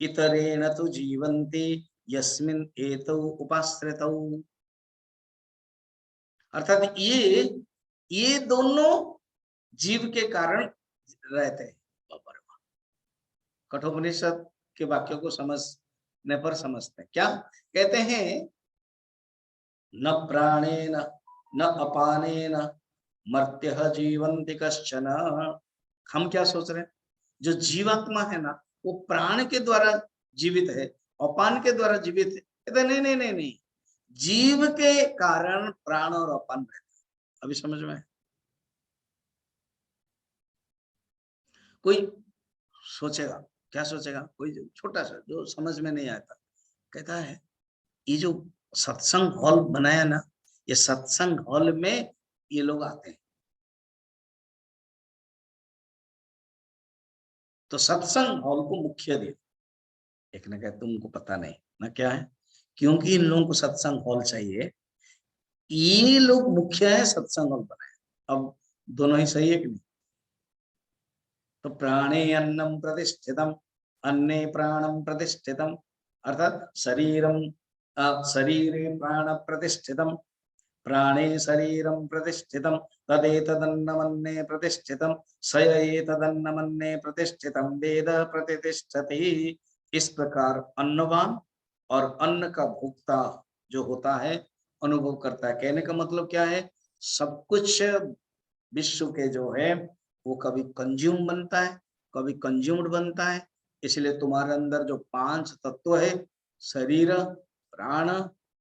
इतरेण तो जीवन्ति यस्मिन् एतौ उपाश्रितौ। अर्थात ये दोनों जीव के कारण रहते हैं। कठोपनिषद के वाक्यों को समझने पर समझते हैं क्या कहते हैं, न प्राणेन न अपानेन मर्त्यः जीवन्ति कश्चन। हम क्या सोच रहे हैं, जो जीवात्मा है ना वो प्राण के द्वारा जीवित है, अपान के द्वारा जीवित है। कहते नहीं नहीं नहीं नहीं, जीव के कारण प्राण और अपान रहता है। अभी समझ में? कोई सोचेगा, क्या सोचेगा, कोई छोटा सा जो समझ में नहीं आता, कहता है ये जो सत्संग हॉल बनाया ना, ये सत्संग हॉल में ये लोग आते हैं, तो सत्संग हॉल को मुख्य दे। एक ने कहा तुमको पता नहीं ना क्या है, क्योंकि इन लोगों को सत्संग हॉल चाहिए, ये लोग मुख्य है सत्संग हॉल बनाए। अब दोनों ही सही है कि नहीं? तो प्राणे अन्नम प्रतिष्ठितम, अन्ने प्राणम प्रतिष्ठितम, अर्थात शरीरम शरीरे प्राण प्रतिष्ठितम, प्राणे शरीरम प्रतिष्ठितम, तदेतदन्नमन्ने प्रतिष्ठितम, स एतदन्नमन्ने प्रतिष्ठितम वेद प्रतिष्ठति। इस प्रकार अन्नवान और अन्न का भोक्ता जो होता है अनुभव करता है। कहने का मतलब क्या है, सब कुछ विश्व के जो है वो कभी कंज्यूम बनता है, कभी कंज्यूम्ड बनता है। इसलिए तुम्हारे अंदर जो 5 तत्व है, शरीर, प्राण,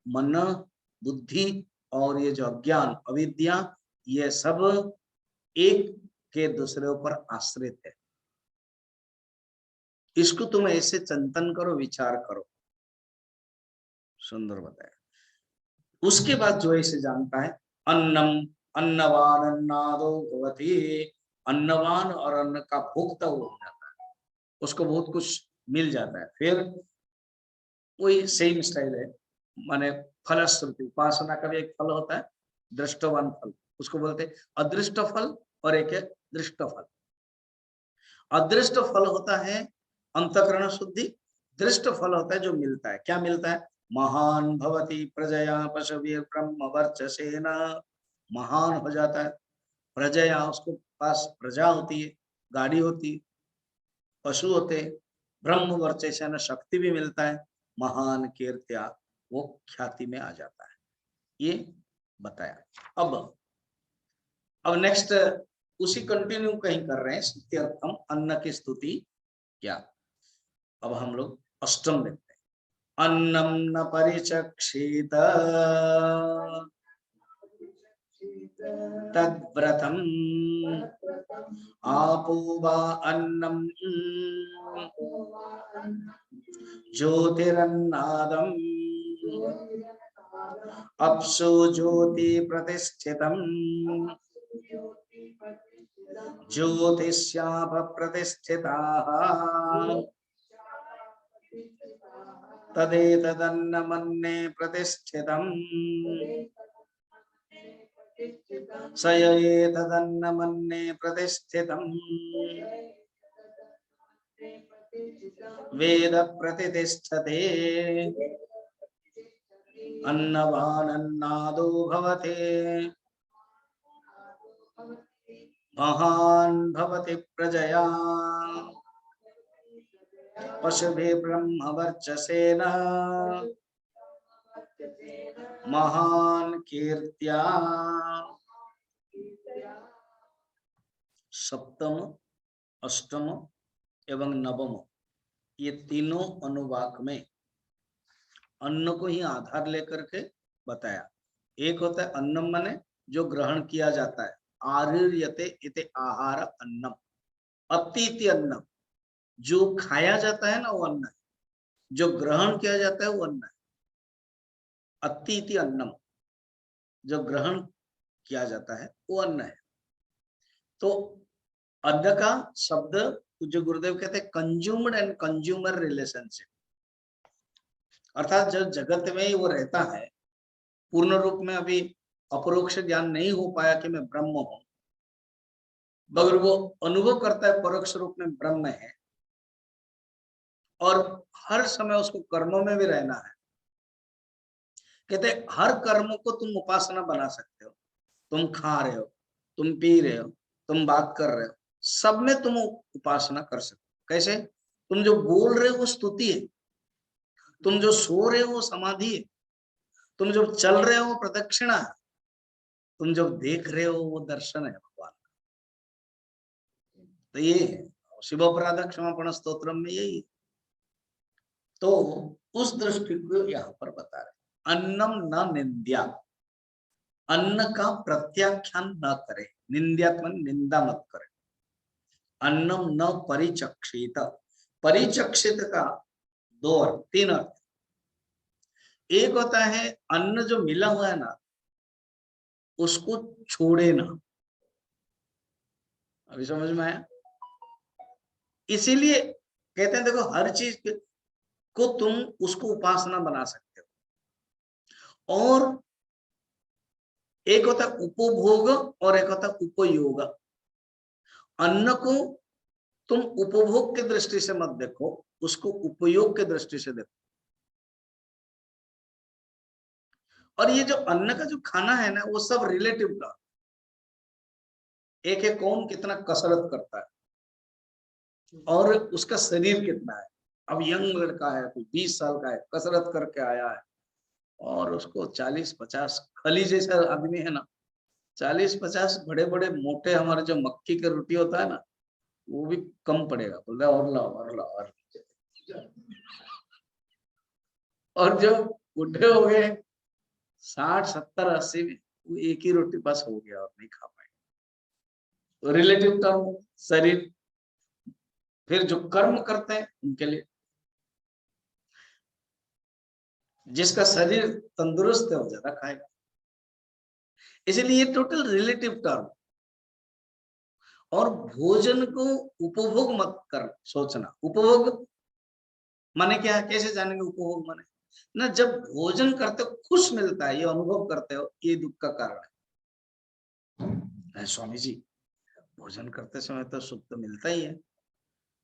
मन, बुद्धि और ये जो अज्ञान अविद्या, ये सब एक के दूसरे ऊपर आश्रित है। इसको तुम ऐसे चिंतन करो, विचार करो। सुंदर बताया। उसके बाद जो ऐसे जानता है, अन्नम अन्नवान अन्नादो भवति, अन्नवान और अन्न का भोक्ता हो जाता है, उसको बहुत कुछ मिल जाता है। फिर वही सेम स्टाइल है, माने फलश्रुति, उपासना का भी एक फल होता है दृष्टवान फल, उसको बोलते हैं अदृष्ट फल, और एक है दृष्ट फल। अदृष्ट फल होता है अंतःकरण शुद्धि, दृष्ट फल होता है जो मिलता है। क्या मिलता है? महान भवति प्रजया पशुभिः ब्रह्म वर्चसेन, महान हो जाता है प्रजया, उसको पास प्रजा होती है, गाड़ी होती है, पशु होते, ब्रह्म वर्चसेन, शक्ति भी मिलता है, महान कीर्त्या, वो ख्याति में आ जाता है। ये बताया। अब नेक्स्ट उसी कंटिन्यू कहीं कर रहे हैं, स्तुत्यर्थम अन्न की स्तुति क्या। अब हम लोग अष्टम देखते हैं। अन्नम न परिचक्षित तद्व्रतम आपो वा अन्नम ज्योतिरन्नादम अप्सु ज्योति प्रतिष्ठितम ज्योतिष्याप प्रतिष्ठिताः तदेतदन्नमन्ने प्रतिष्ठितम् स एतदन्नमन्ने प्रतिष्ठितम् वेद प्रतिष्ठते अन्नवान् अन्नादो भवते महान् भवति प्रजया पशुभिः ब्रह्म वर्चसेन महान् कीर्त्या। सप्तम, अष्टम एवं नवम, ये तीनों अनुवाक में अन्न को ही आधार लेकर के बताया। एक होता है अन्नम माने जो ग्रहण किया जाता है, आर्यते इति आहार अन्नम, अतिथि अन्नम जो खाया जाता है ना वो अन्न है, जो ग्रहण किया जाता है वो अन्न है। अतिथि अन्नम जो ग्रहण किया जाता है वो अन्न है। तो अन्न का शब्द पूज्य गुरुदेव कहते हैं कंज्यूम्ड एंड कंज्यूमर रिलेशनशिप, अर्थात जो जगत में ही वो रहता है, पूर्ण रूप में अभी अपरोक्ष ज्ञान नहीं हो पाया कि मैं ब्रह्म हूं, मगर वो अनुभव करता है परोक्ष रूप में ब्रह्म है, और हर समय उसको कर्मों में भी रहना है। कहते हर कर्म को तुम उपासना बना सकते हो, तुम खा रहे हो, तुम पी रहे हो, तुम बात कर रहे हो, सब में तुम उपासना कर सकते हो। कैसे? तुम जो बोल रहे हो वो स्तुति है, तुम जो सो रहे हो वो समाधि है, तुम जो चल रहे हो वो प्रदक्षिणा है, तुम जो देख रहे हो वो दर्शन है भगवान। तो ये शिव अपराध क्षमापण स्तोत्रम में यही। तो उस दृष्टि को यहाँ पर बता रहे, अन्नम न निंद्या, अन्न का प्रत्याख्यान न करे, निंद्यात्मन निंदा मत करे। अन्नम न परिचक्षित, परिचक्षित का दो अर्थ, तीन अर्थ। एक होता है अन्न जो मिला हुआ है ना उसको छोड़े ना, अभी समझ में आया? इसीलिए कहते हैं देखो हर चीज को तुम उसको उपासना बना सकते हो। और एक होता है उपभोग और एक होता है उपयोग। अन्न को तुम उपभोग की दृष्टि से मत देखो, उसको उपयोग की दृष्टि से देखो। और ये जो अन्न का जो खाना है ना, वो सब रिलेटिव का, एक एक कौन कितना कसरत करता है और उसका शरीर कितना है। अब यंग लड़का है, कोई 20 साल का है, कसरत करके आया है, और उसको 40-50 खली जैसा आदमी है ना, 40-50 बड़े बड़े मोटे हमारे जो मक्की की रोटी होता है ना, वो भी कम पड़ेगा। बोल रहा और लाओ और लाओ और। और जो बुढ़े हो गए 60-70-80 में, वो एक ही रोटी बस हो गया और नहीं खा पाए। तो रिलेटिव टर्म शरीर। फिर जो कर्म करते हैं उनके लिए, जिसका शरीर तंदुरुस्त है वो ज्यादा खाएगा। इसलिए टोटल रिलेटिव टर्म। और भोजन को उपभोग मत कर सोचना। उपभोग माने क्या है, कैसे जानेंगे उपभोग माने ना, जब भोजन करते हो खुश मिलता है, ये अनुभव करते हो, ये दुख का कारण है। स्वामी जी, भोजन करते समय तो सुख तो मिलता ही है,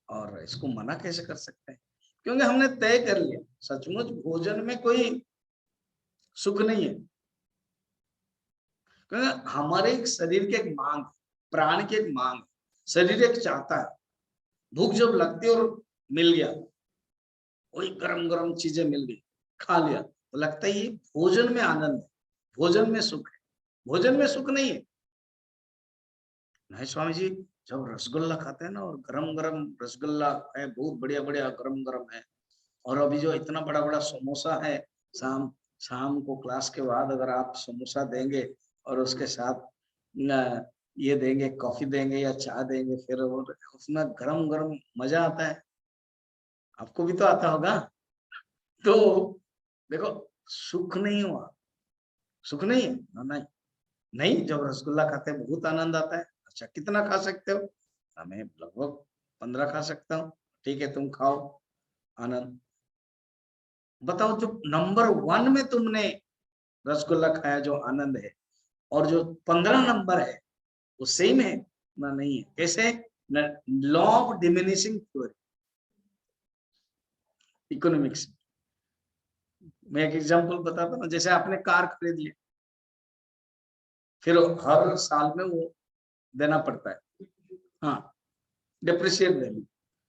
और इसको मना कैसे कर सकते हैं, क्योंकि हमने तय कर लिया सचमुच भोजन में कोई सुख नहीं है। क्योंकि हमारे एक शरीर की एक मांग, प्राण की एक मांग, शरीर एक चाहता है। भूख जब लगती है और मिल गया, वही गरम गरम चीजें मिल गई, खा लिया, तो लगता है ये भोजन में आनंद है, भोजन में सुख है। भोजन में सुख नहीं है। नहीं स्वामी जी, जब रसगुल्ला खाते हैं ना, और गरम गरम रसगुल्ला है, बहुत बढ़िया बढ़िया गरम गरम है, और अभी जो इतना बड़ा बड़ा समोसा है, शाम शाम को क्लास के बाद अगर आप समोसा देंगे और उसके साथ ये देंगे, कॉफी देंगे या चाय देंगे, फिर उसमें गरम गरम मजा आता है। आपको भी तो आता होगा। तो देखो, सुख नहीं हुआ, सुख नहीं है ना, नहीं नहीं। जब रसगुल्ला खाते हैं बहुत आनंद आता है। अच्छा कितना खा सकते हो? हमें लगभग 15 खा सकता हूँ। ठीक है, तुम खाओ, आनंद। बताओ, जो नंबर 1 में तुमने रसगुल्ला खाया जो आनंद है, और जो 15 नंबर है, वो सेम है ना? नहीं है। कैसे? Law of diminishing theory, economics. मैं एक एग्जांपल बताता हूँ। जैसे आपने कार खरीद ली, फिर हर साल में वो देना पड़ता है, हाँ, डेप्रिशिएट वैल्यू,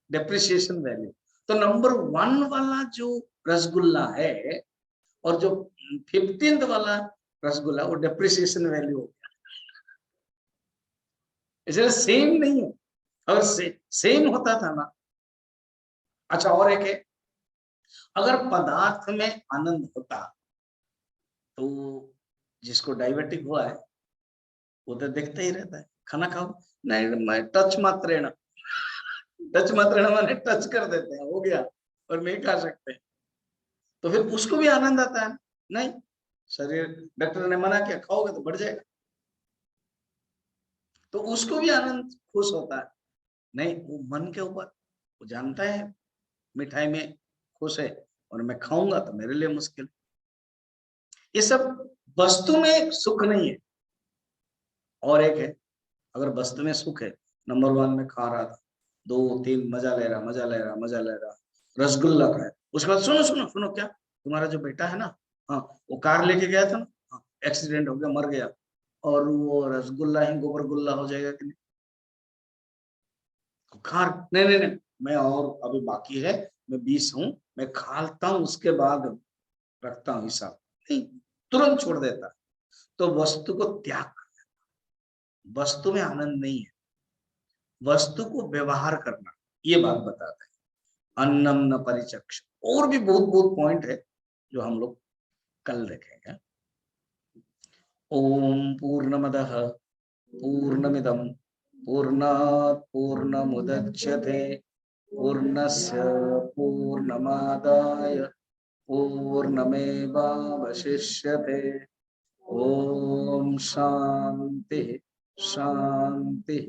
डेप्रिसिएशन वैल्यू। तो नंबर 1 वाला जो रसगुल्ला है और जो 15th वाला रसगुल्ला, वो डेप्रिसिएशन वैल्यू हो गया। इसलिए सेम नहीं है। अगर सेम होता था ना। अच्छा, और एक है, अगर पदार्थ में आनंद होता, तो जिसको डायबिटिक हुआ है वो तो देखता ही रहता है, खाना खाओ, नहीं मैं टच मात्रेण, टच मात्रेण माने टच कर देते हैं, हो गया, और नहीं खा सकते। तो फिर उसको भी आनंद आता है। नहीं, शरीर, डॉक्टर ने मना किया खाओगे तो बढ़ जाएगा, तो उसको भी आनंद, खुश होता है। नहीं, वो मन के ऊपर, वो जानता है मिठाई में खुश है, और मैं खाऊंगा तो मेरे लिए मुश्किल। ये सब वस्तु में सुख नहीं है। और एक है, अगर वस्तु में सुख है, नंबर 1 में खा रहा था, 2-3 मजा ले रहा, मजा ले रहा, मजा ले रहा, रसगुल्ला खाया, उसके बाद सुनो सुनो सुनो, क्या तुम्हारा जो बेटा है ना, हाँ, वो कार लेके गया था ना, हाँ, एक्सीडेंट हो गया, मर गया, और वो रसगुल्ला ही गोबर गुल्ला हो जाएगा कि नहीं? तो कार, नहीं नहीं नहीं, मैं और अभी बाकी है, मैं 20 हूँ, मैं खाता हूँ उसके बाद रखता हूँ हिसाब। नहीं, तुरंत छोड़ देता। तो वस्तु को त्याग, वस्तु में आनंद नहीं है, वस्तु को व्यवहार करना, ये बात बताता है अन्नम न परिचक्ष। और भी बहुत बहुत पॉइंट है जो हम लोग कल देखेंगे। ओम पूर्णमदः पूर्णमिदं पूर्णात् पूर्णमुदच्यते पूर्णस्य पूर्णमादाय पूर्णमेवावशिष्यते। ओम शांति शांति